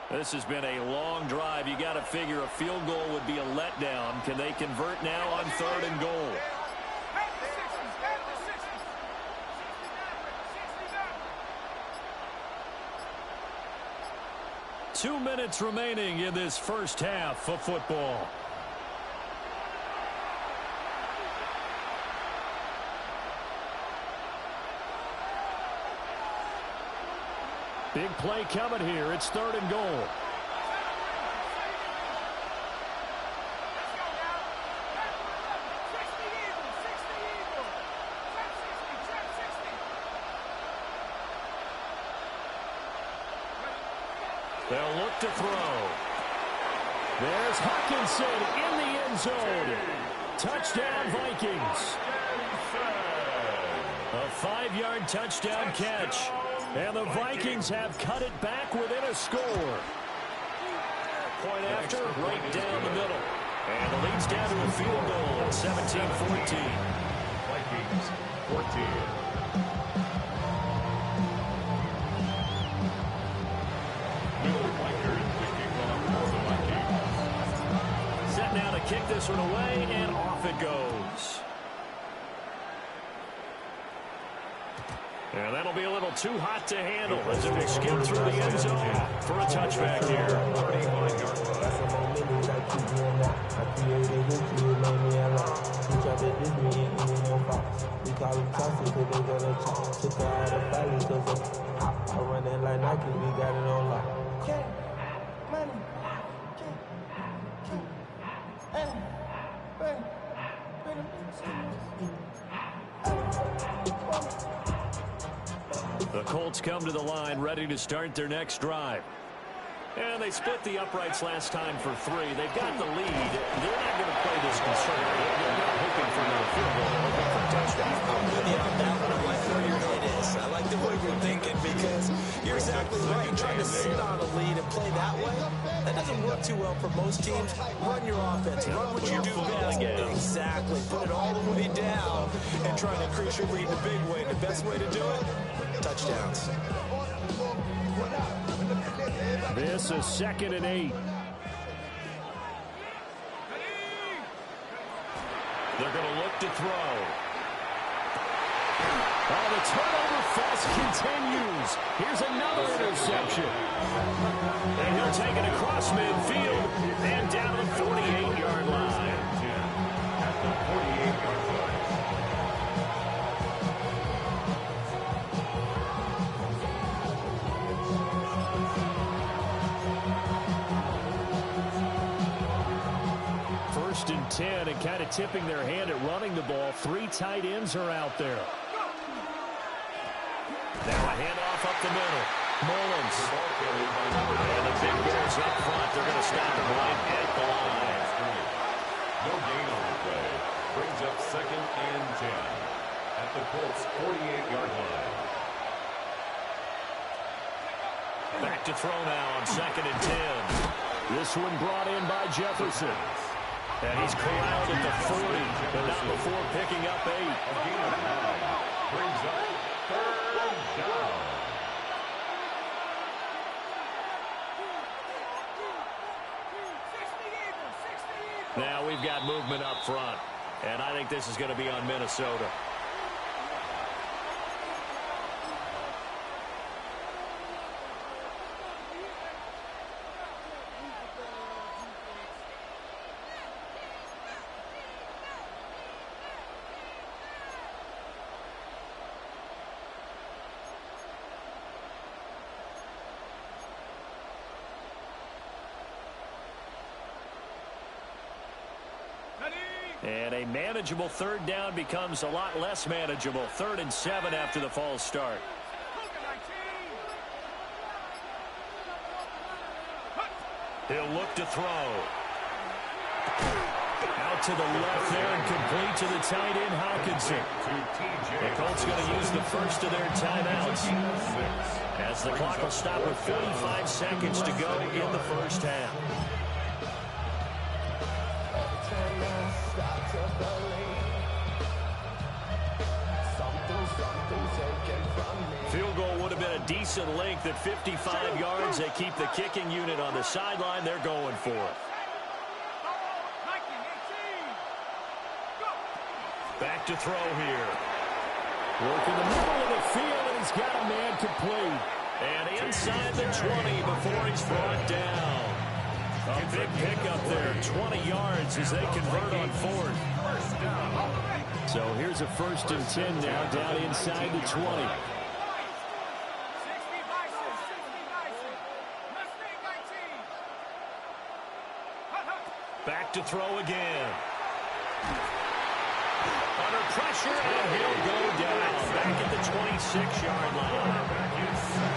This has been a long drive. You got to figure a field goal would be a letdown. Can they convert now on 3rd and goal? 2 minutes remaining in this first half of football. Big play coming here. It's 3rd and goal. They'll look to throw. There's Hawkinson in the end zone. Touchdown, Vikings. A 5-yard touchdown catch. And the Vikings have cut it back within a score. Point after, right down the middle. And the lead's down to a field goal at 17-14. Vikings 14. Set now to kick this one away, and off it goes. And that'll be a little too hot to handle as it will skip through the end zone for a touchback here. 35-yard The Colts come to the line ready to start their next drive. And they split the uprights last time for 3. They've got the lead. They're not going to play this concerned. They're not hoping for another field goal. They're hoping for a touchdown. I'm with you on that one. I like where your head is. I like the way you're thinking because you're exactly right. Trying to sit on a lead and play that way, that doesn't work too well for most teams. Run your offense. Run what you do best. Exactly. Put it all the way down and try to increase your lead the big way. The best way to do it, touchdowns. This is 2nd and 8. They're going to look to throw. Oh, the turnover fest continues. Here's another interception. And he'll take it across midfield and down to the 48-yard line. At the 48-yard line. First and 10, and kind of tipping their hand at running the ball. 3 tight ends are out there. Now a handoff up the middle. Mullins. And the big Bears up front. They're going to stop him right at the line. No gain on the play. Brings up 2nd and 10 at the Colts 48-yard line. Back to throw now on 2nd and 10. This one brought in by Jefferson. And he's corralled at the 40, but not before picking up 8. Brings up 3rd down. Now we've got movement up front, and I think this is going to be on Minnesota. And a manageable 3rd down becomes a lot less manageable. 3rd and 7 after the false start. He'll look to throw. Out to the left there and complete to the tight end, Hockenson. The Colts going to use the first of their timeouts as the clock will stop with 45 seconds to go in the first half. Field goal would have been a decent length at 55 yards. They keep the kicking unit on the sideline. They're going for it. Back to throw here. Work in the middle of the field, and he's got a man complete. And inside the 20 before he's brought down. A big pickup there, 20 yards as they convert on 4th. So here's a 1st and 10 now, down inside the 20. Back to throw again. Under pressure, and he'll go down. Back at the 26-yard line.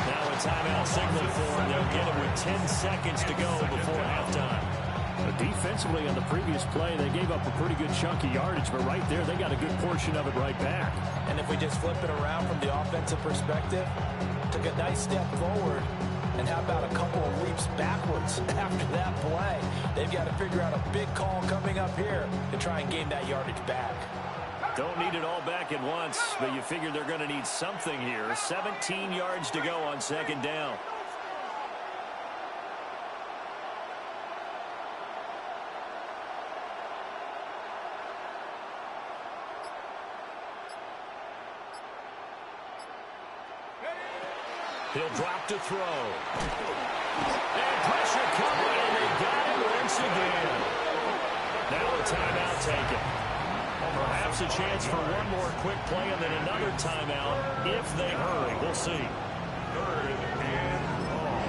Now a timeout signal for him. They'll get him with 10 seconds to go before halftime. But defensively on the previous play, they gave up a pretty good chunk of yardage, but right there, they got a good portion of it right back. And if we just flip it around from the offensive perspective, took a nice step forward, and how about a couple of leaps backwards after that play? They've got to figure out a big call coming up here to try and gain that yardage back. Don't need it all back at once, but you figure they're going to need something here. 17 yards to go on 2nd down. He'll drop to throw. And pressure coming, and they got him once again. Now a timeout taken. Perhaps a chance for one more quick play and then another timeout if they hurry. We'll see. 3rd and long.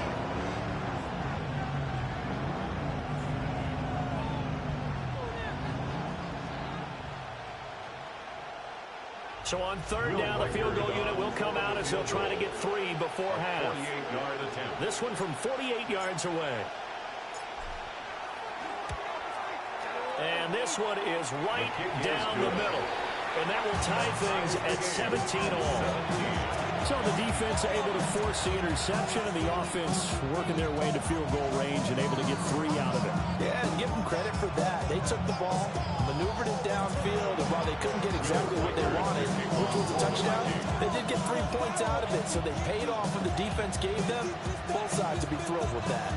So on third down, the field goal unit will come out as they'll try to get 3 before half. 48-yard attempt. This one from 48 yards away. And this one is right down the middle. And that will tie things at 17 all. So the defense able to force the interception, and the offense working their way into field goal range and able to get 3 out of it. Yeah, and give them credit for that. They took the ball, maneuvered it downfield, and while they couldn't get exactly what they wanted, which was a touchdown, they did get 3 points out of it. So they paid off what the defense gave them. Both sides to be thrilled with that.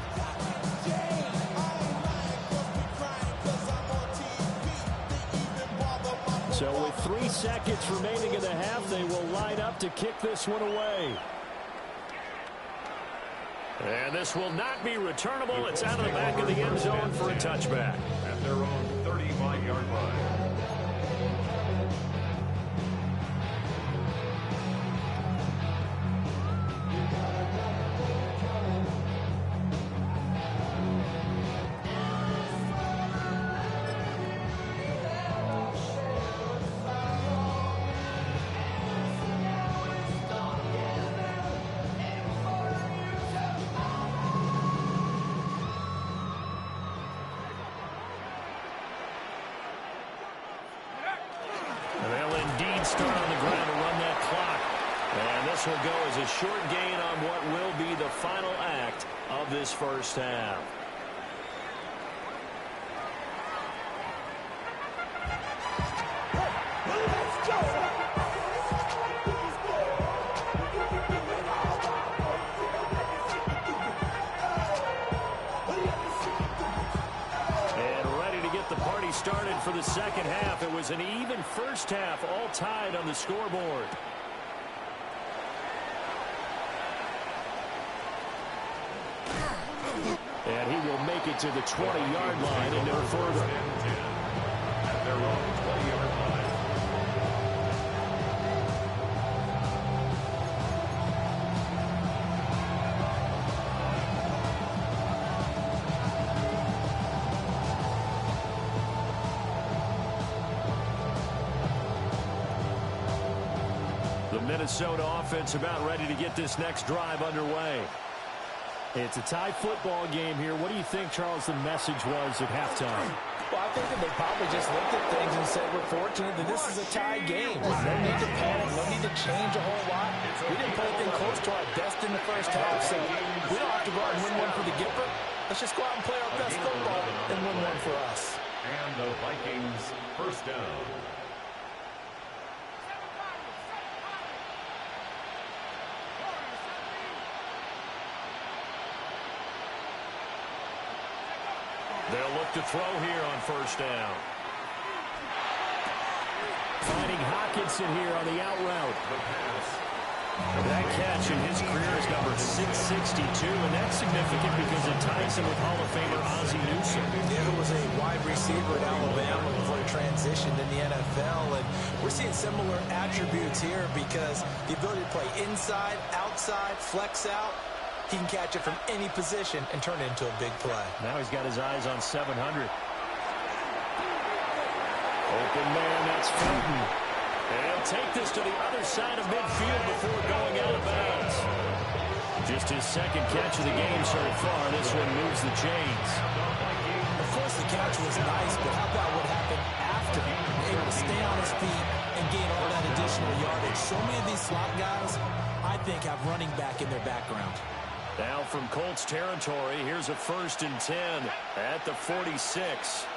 So with 3 seconds remaining in the half, they will line up to kick this one away. And this will not be returnable. It's out of the back of the end zone for a touchback. At their own 35-yard line. Start on the ground to run that clock. And this will go as a short gain on what will be the final act of this first half. Started for the second half. It was an even first half, all tied on the scoreboard. And he will make it to the 20-yard line and no further. At their own 20-yard line. Minnesota offense about ready to get this next drive underway. It's a tie football game here. What do you think, Charles, the message was at halftime? Well, I think that they probably just looked at things and said, we're fortunate that this is a tie game. No need to panic. No need to change a whole lot. We didn't play anything close to our best in the first half, so we don't have to go out and win one for the Gipper. Let's just go out and play our best football and win one for us. And the Vikings first down. They'll look to throw here on first down. Finding Hockenson here on the out route. That catch in his career is number 662, and that's significant because it ties him with Hall of Famer Ozzie Newsome. Yeah, who was a wide receiver at Alabama before he transitioned in the NFL, and we're seeing similar attributes here because the ability to play inside, outside, flex out. He can catch it from any position and turn it into a big play. Now he's got his eyes on 700. Open man, that's Fulton. And he'll take this to the other side of midfield before going out of bounds. Just his second catch of the game so far. This one moves the chains. Of course, the catch was nice, but how about what happened after? Able to stay on his feet and gain all that additional yardage. So many of these slot guys, I think, have running back in their background. Now from Colts territory, here's a 1st and 10 at the 46.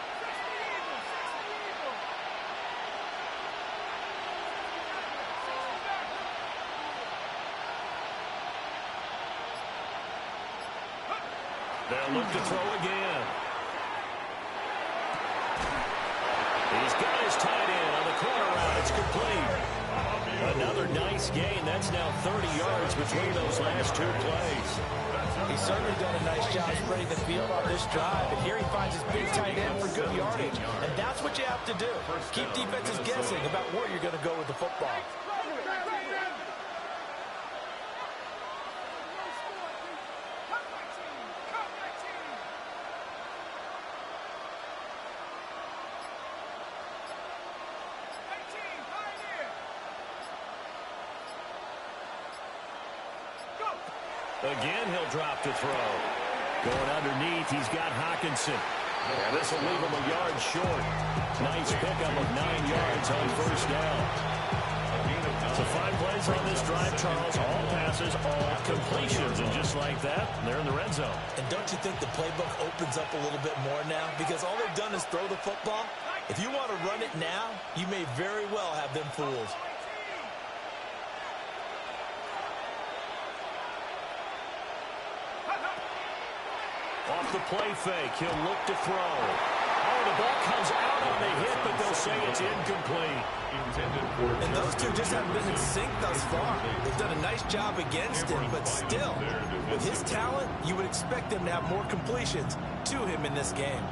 They'll look to throw again. He's got his tight end on the corner route. It's complete. Another nice gain. That's now 30 yards between those last 2 plays. He's certainly done a nice job spreading the field on this drive, and here he finds his big tight end for good yardage. And that's what you have to do. Keep defenses guessing about where you're going to go with the football. Again, he'll drop to throw. Going underneath, he's got Hockenson. And this will leave him a yard short. Nice pickup of 9 yards on first down. So 5 plays on this drive, Charles. All passes, all completions. And just like that, they're in the red zone. And don't you think the playbook opens up a little bit more now? Because all they've done is throw the football. If you want to run it now, you may very well have them fooled. Off the play fake, he'll look to throw. Oh, the ball comes out on the hit, but they'll say it's incomplete. And those two just haven't been in sync thus far. They've done a nice job against him, but still, with his talent, you would expect them to have more completions to him in this game.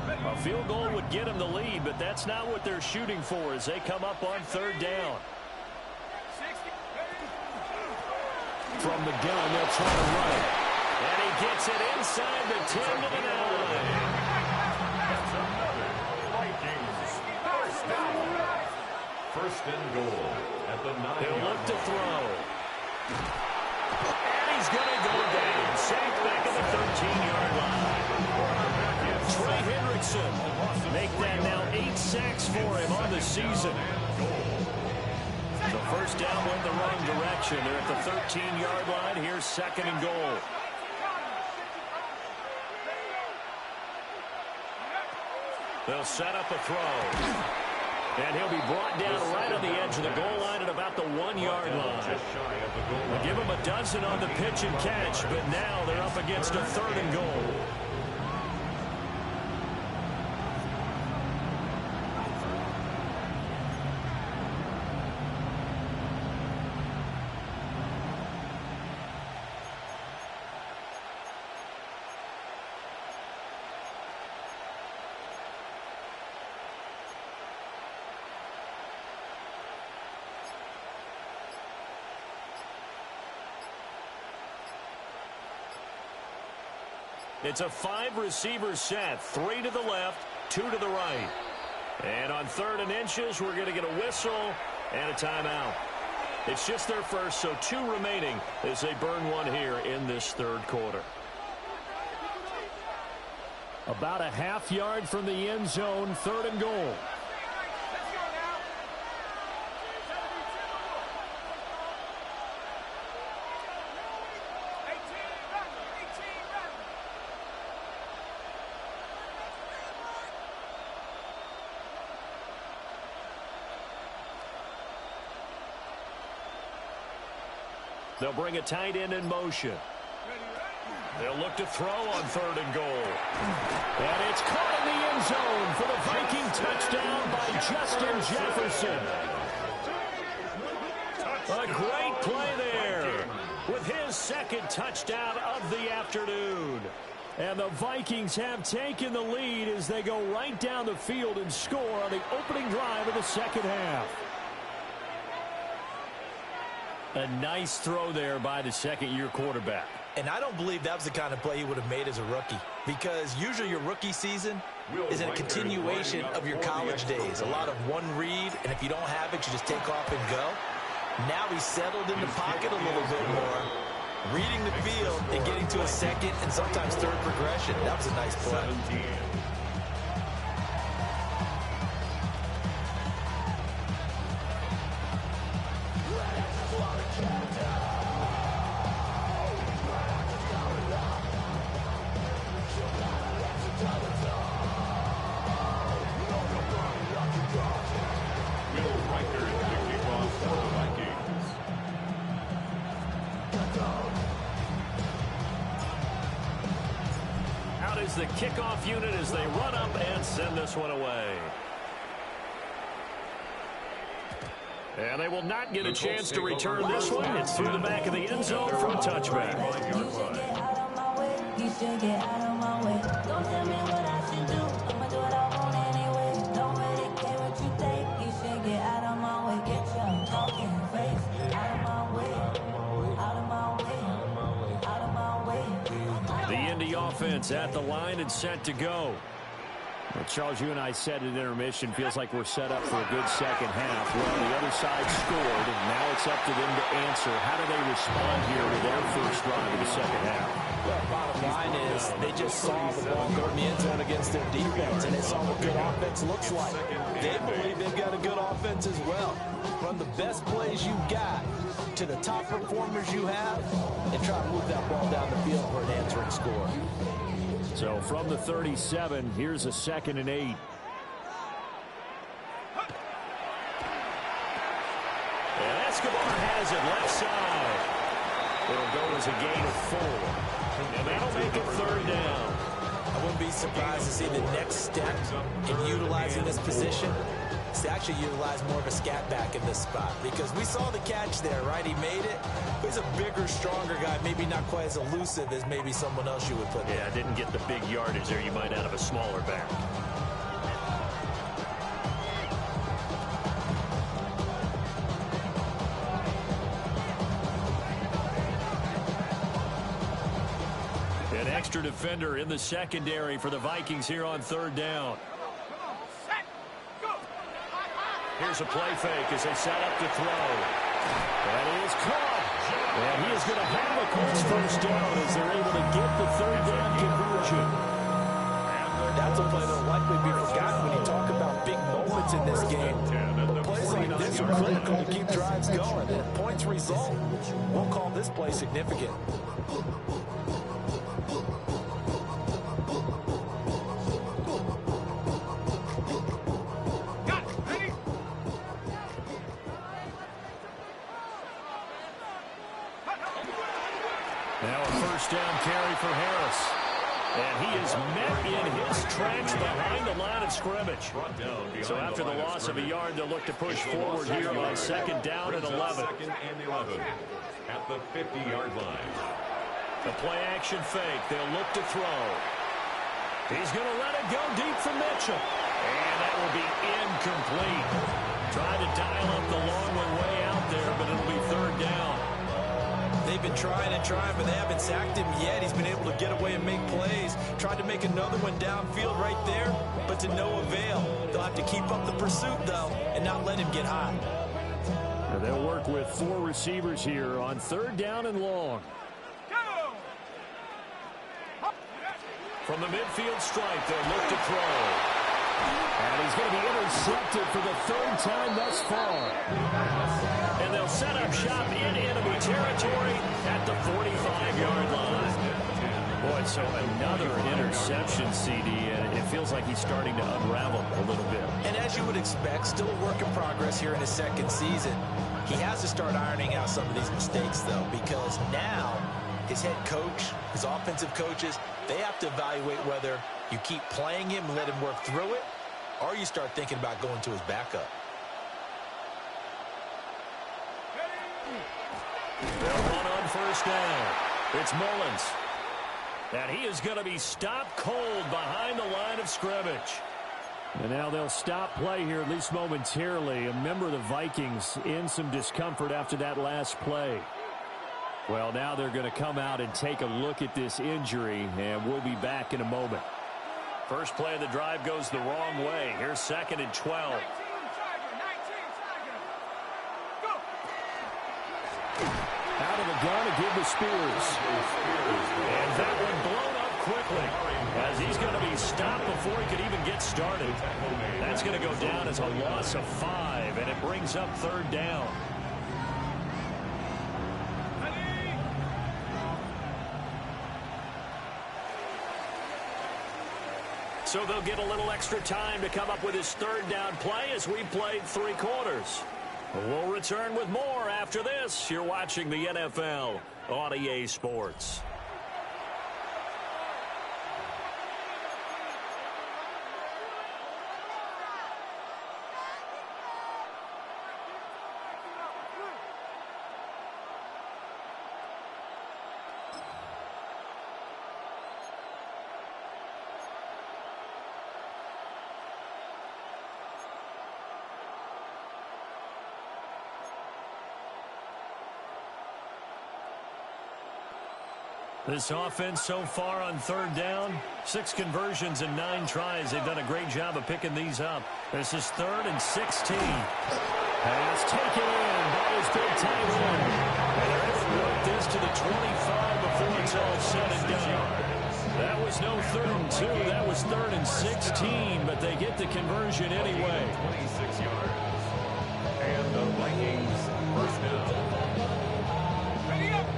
A field goal would get them the lead, but that's not what they're shooting for as they come up on third down. From the gun, they'll try to run it. And he gets it inside the 10 to the 9. First and goal at the 9. He'll look to throw. And he's going to go down. Sacked back at the 13-yard line. Trey Hendrickson make that now 8 sacks for him on the season. So first down went the wrong direction. They're at the 13-yard line. Here's second and goal. They'll set up a throw. And he'll be brought down right on the edge of the goal line at about the 1-yard line. They'll give him a dozen on the pitch and catch, but now they're up against a third and goal. It's a 5-receiver set, 3 to the left, 2 to the right. And on 3rd and inches, we're going to get a whistle and a timeout. It's just their first, so 2 remaining as they burn one here in this third quarter. About a half yard from the end zone, 3rd and goal. They'll bring a tight end in motion. They'll look to throw on 3rd and goal. And it's caught in the end zone for the Viking touchdown by Justin Jefferson. A great play there with his second touchdown of the afternoon. And the Vikings have taken the lead as they go right down the field and score on the opening drive of the second half. A nice throw there by the second-year quarterback. And I don't believe that was the kind of play he would have made as a rookie, because usually your rookie season is a continuation of your college days. A lot of one read, and if you don't have it, you just take off and go. Now he's settled in the pocket a little bit more, reading the field and getting to a second and sometimes third progression. That was a nice play. 17. The kickoff unit as they run up and send this one away. And they will not get a chance to return this one. It's through the back of the end zone for a touchback. You should get out of my way. You should get out of my way. Don't tell me what I should do. I'ma do what I want anyway. Don't really care what you think. You should get out of my way. Get your talking face out of my way. Out of my way. Out of my way. The Indy offense at the line and set to go. Well, Charles, you and I said at intermission, feels like we're set up for a good second half. Well, the other side scored, and now it's up to them to answer. How do they respond here to their first drive of the second half? Well, bottom line is they just saw the ball go in the end zone against their defense, and they saw what good offense looks like. They believe they've got a good offense as well. Run the best plays you got to the top performers you have, and try to move that ball down the field for an answering score. So from the 37, here's a 2nd and 8. And Escobar has it left side. It'll go as a gain of 4. And that'll make it 3rd down. I wouldn't be surprised to see the next step in utilizing this position is to actually utilize more of a scat back in this spot, because we saw the catch there, right? He made it. He's a bigger, stronger guy, maybe not quite as elusive as maybe someone else you would put there. Yeah, didn't get the big yardage there you might out of a smaller back. An extra defender in the secondary for the Vikings here on 3rd down. Here's a play fake as they set up to throw. That is caught. And he is going to have a Colts first down as they're able to get the 3rd down conversion. That's a play that will likely be forgotten when you talk about big moments in this game. But plays like this are critical to keep drives going. And points result, we'll call this play significant. Now a first down carry for Harris. And he is met in his tracks behind the line of scrimmage. So after the loss of a yard, they'll look to push forward here on 2nd down and 11. 2nd and 11 at the 50-yard line. The play action fake. They'll look to throw. He's going to let it go deep for Mitchell. And that will be incomplete. Trying to dial up the long one way out there, but it'll be 3rd down. They've been trying and trying, but they haven't sacked him yet. He's been able to get away and make plays. Tried to make another one downfield right there, but to no avail. They'll have to keep up the pursuit, though, and not let him get hot. And they'll work with 4 receivers here on 3rd down and long. From the midfield stripe, they'll look to throw. And he's going to be intercepted for the 3rd time thus far. And they'll set up shop in enemy territory at the 45-yard line. Boy, so another interception, CD, and it feels like he's starting to unravel a little bit. And as you would expect, still a work in progress here in his 2nd season. He has to start ironing out some of these mistakes, though, because now his head coach, his offensive coaches, they have to evaluate whether you keep playing him and let him work through it, or you start thinking about going to his backup. They'll run on first down. It's Mullins. And he is going to be stopped cold behind the line of scrimmage. And now they'll stop play here, at least momentarily. A member of the Vikings in some discomfort after that last play. Well, now they're going to come out and take a look at this injury, and we'll be back in a moment. First play of the drive goes the wrong way. Here's 2nd and 12. Out of the gun to give to Spears. And that one blown up quickly as he's going to be stopped before he could even get started. That's going to go down as a loss of 5, and it brings up 3rd down. So they'll get a little extra time to come up with his 3rd down play as we played 3 quarters. We'll return with more after this. You're watching the NFL on EA Sports. This offense so far on third down, 6 conversions and 9 tries. They've done a great job of picking these up. This is 3rd and 16. Pass taken in by his big tight end. And they're able to work this to the 25 before it's all said and done. That was no 3rd and 2. That was 3rd and 16, but they get the conversion anyway. 26 yards. And the Vikings first down. Ready up.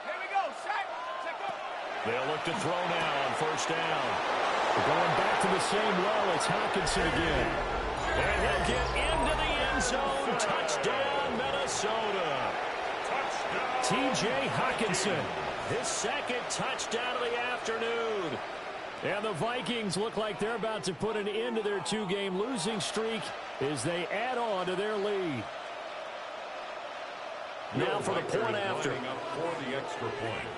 Here we go. Set. Set go. They'll look to throw now on first down. We're going back to the same well. It's Hockenson again. And he'll get into the end zone. Touchdown, Minnesota. T.J. Hockenson, his 2nd touchdown of the afternoon. And the Vikings look like they're about to put an end to their 2-game losing streak as they add on to their lead. Now for the point after. Up for the extra point.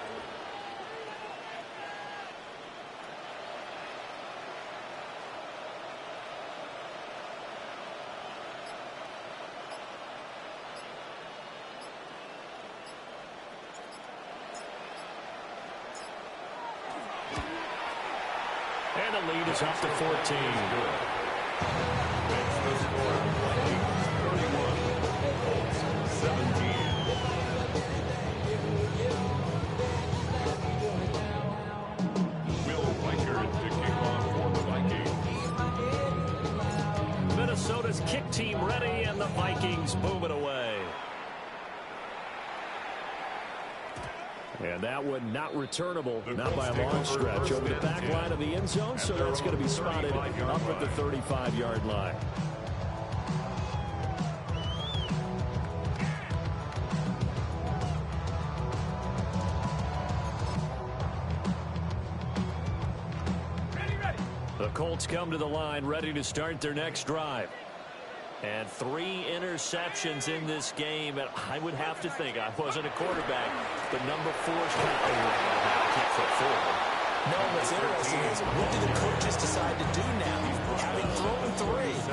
And the lead is up to 14. It's the score. Vikings 31, Colts 17. Will Reichard to kick off for the Vikings. Minnesota's kick team ready, and the Vikings move it away. And that one not returnable, not by a long stretch, over the back line of the end zone, so that's going to be spotted up at the 35-yard line. The Colts come to the line, ready to start their next drive. And 3 interceptions in this game. And I would have to think, I wasn't a quarterback, but number 4 is kind of, I can't flip forward. No, what's interesting is what do the coaches decide to do now? Having thrown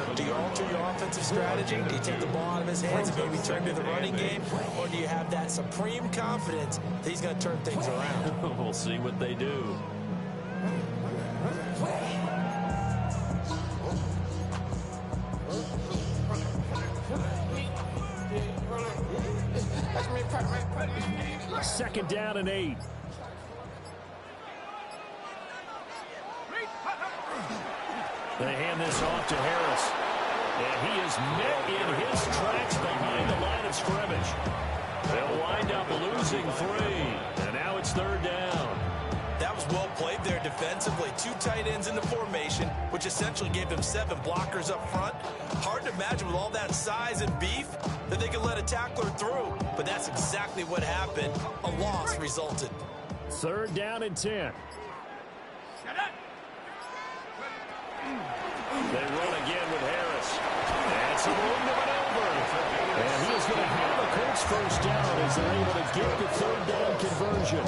3, do you alter your offensive strategy? Do you take the ball out of his hands and maybe turn to the running game? Or do you have that supreme confidence that he's going to turn things around? We'll see what they do. Second down and 8. They hand this off to Harris. And he is met in his tracks behind the line of scrimmage. They'll wind up losing 3. And now it's 3rd down. That was well played there defensively. 2 tight ends in the formation, which essentially gave them 7 blockers up front. Hard to imagine with all that size and beef that they could let a tackler through. But that's exactly what happened. A loss resulted. 3rd down and 10. They run again with Harris. And some room to maneuver. And he is going to have the Colts first down as they're able to get the 3rd down conversion.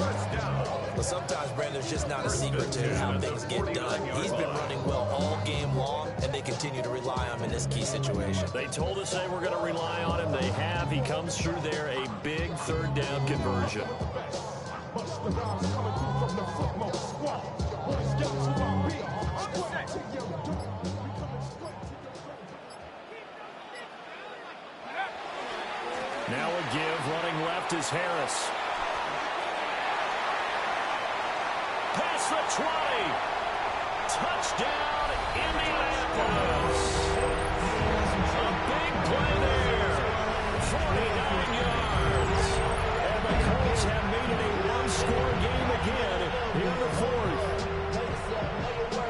Well, sometimes, Brandon, there's just not a secret to how things get done. He's been running well all game long, and they continue to rely on him in this key situation. They told us they were going to rely on him. They have. He comes through there, a big 3rd down conversion. Now a give, running left is Harris. Past the 20. Touchdown, Indianapolis. A big play there. 49 yards. And the Colts have made it a one-score game again here in the 4th.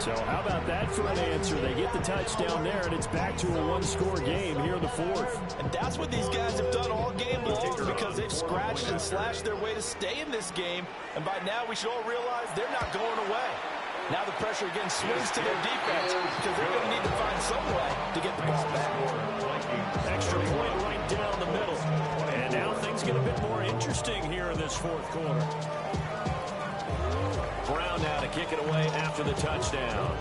So how about that for an answer? They get the touchdown there, and it's back to a one-score game here in the 4th. And that's what these guys have done all game long because they've scratched and slashed their way to stay in this game. And by now, we should all realize they're not going away. Now the pressure again swings to their defense because they're going to need to find some way to get the ball back. Extra point right down the middle. And now things get a bit more interesting here in this 4th quarter. Brown now to kick it away after the touchdown.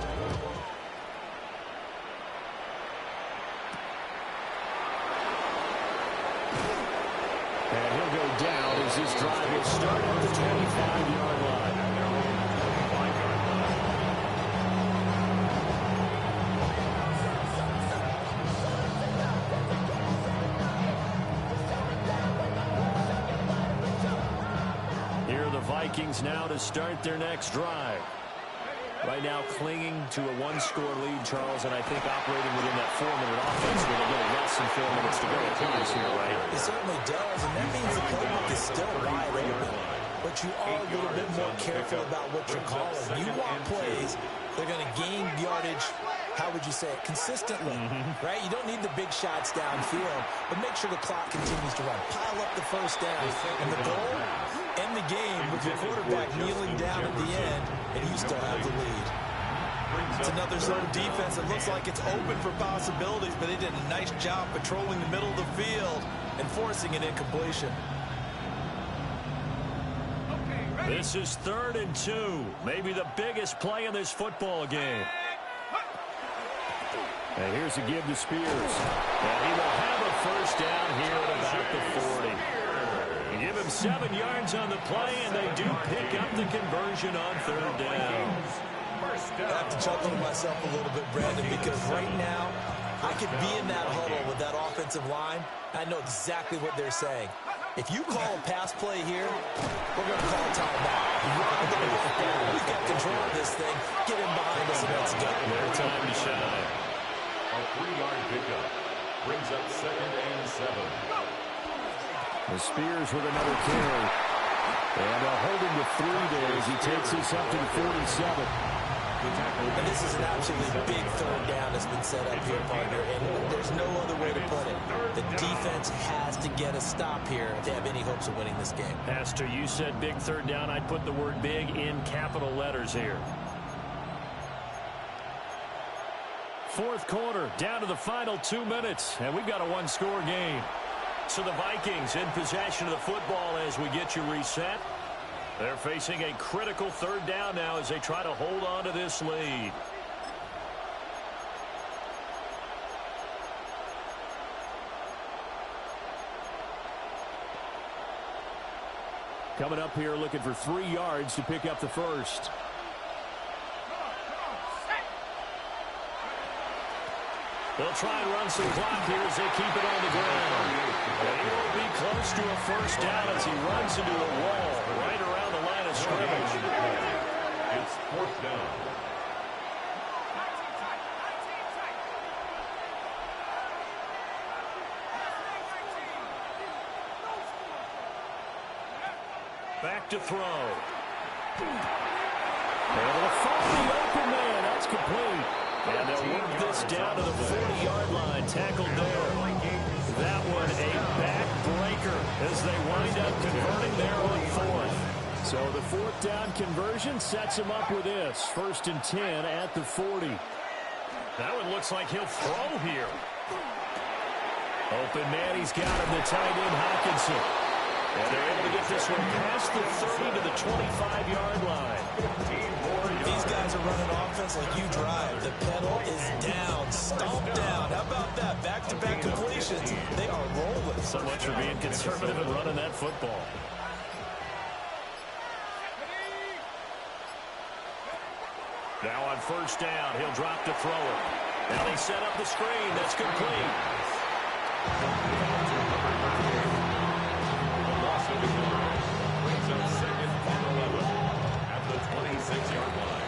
And he'll go down as this drive will start at the 25-yard line. Here are the Vikings now to start their next drive. Right now clinging to a one-score lead, Charles, and I think operating within that 4-minute offense with a little less than 4 minutes to go. It appears here, right? It certainly does, and that means the playbook is still wide open. But you are a little bit more careful about what you're calling. You want plays, they're going to gain yardage, how would you say it, consistently, right? You don't need the big shots downfield, but make sure the clock continues to run. Pile up the first down, and the goal, end the game with your quarterback kneeling down at the end, and you still have the lead. It's another zone defense. It looks like it's open for possibilities, but they did a nice job patrolling the middle of the field and forcing an incompletion. This is 3rd and 2. Maybe the biggest play in this football game. And here's a give to Spears. And he will have a first down here at about the 40. You give him 7 yards on the play, and they do pick up the conversion on 3rd down. I have to chuckle to myself a little bit, Brandon, because right now I could be in that huddle with that offensive line. I know exactly what they're saying. If you call a pass play here, we're going to call timeout. We've got control of this thing. Get him behind us and let's go. No time to shine. A 3-yard pickup brings up 2nd and 7. The Spears with another carry. And they'll hold him to 3 days. He takes this up to the 47. And this is an absolutely big 3rd down that's been set up here, partner, and there's no other way to put it. The defense has to get a stop here if they have any hopes of winning this game. Pastor, you said big 3rd down. I'd put the word big in capital letters here. 4th quarter, down to the final 2 minutes, and we've got a one-score game. So the Vikings in possession of the football as we get you reset. They're facing a critical 3rd down now as they try to hold on to this lead. Coming up here looking for 3 yards to pick up the first. They'll try and run some clock here as they keep it on the ground. And he will be close to a first down as he runs into a wall right around the line of scrimmage. It's 4th down. Back to throw. And it'll find the open man. That's complete. And they'll work this down to the 40-yard line. Tackled there. That one a backbreaker as they wind up converting there on 4th. So the 4th down conversion sets him up with this. 1st and 10 at the 40. That one looks like he'll throw here. Open man, he's got him, the tight end Hockenson. And they're able to get this one past the 30 to the 25-yard line. These guys are running offense like you drive. The pedal is down, stomp down. How about that? Back-to-back completions. They are rolling. So much for being conservative and running that football. Now on 1st down, he'll drop to throw it. Now they set up the screen. That's complete. Brings up 2nd and 11 at the 26-yard line.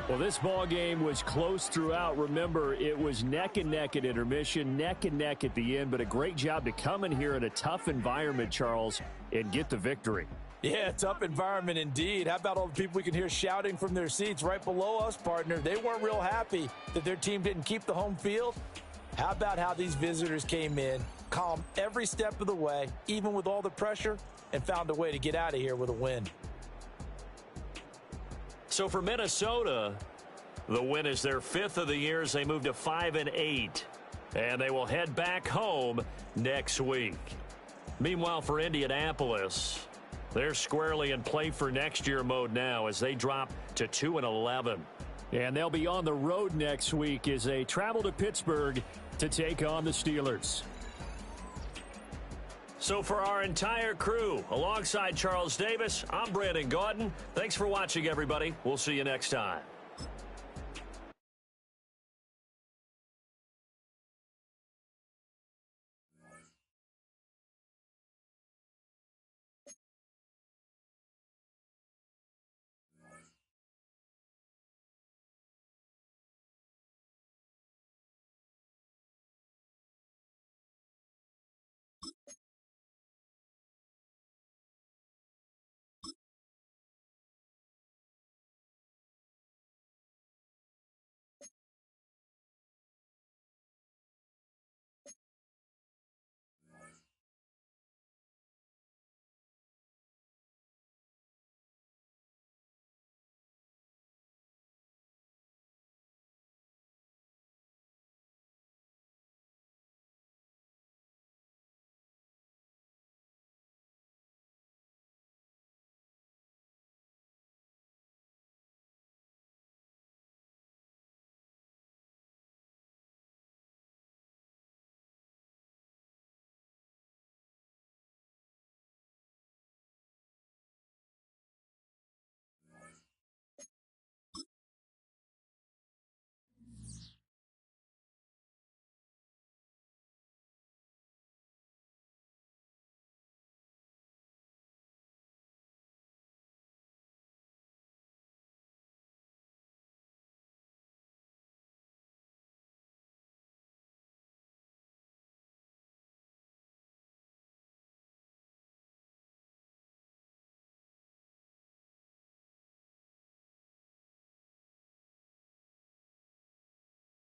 Well, this ball game was close throughout. Remember, it was neck and neck at intermission, neck and neck at the end, but a great job to come in here in a tough environment, Charles, and get the victory. Yeah, tough environment indeed. How about all the people we can hear shouting from their seats right below us, partner? They weren't real happy that their team didn't keep the home field. How about how these visitors came in, calm every step of the way, even with all the pressure, and found a way to get out of here with a win. So for Minnesota, the win is their 5th of the year as they move to 5-8. And they will head back home next week. Meanwhile, for Indianapolis, they're squarely in play for next year mode now as they drop to 2-11. And they'll be on the road next week as they travel to Pittsburgh to take on the Steelers. So for our entire crew, alongside Charles Davis, I'm Brandon Gaudin. Thanks for watching, everybody. We'll see you next time.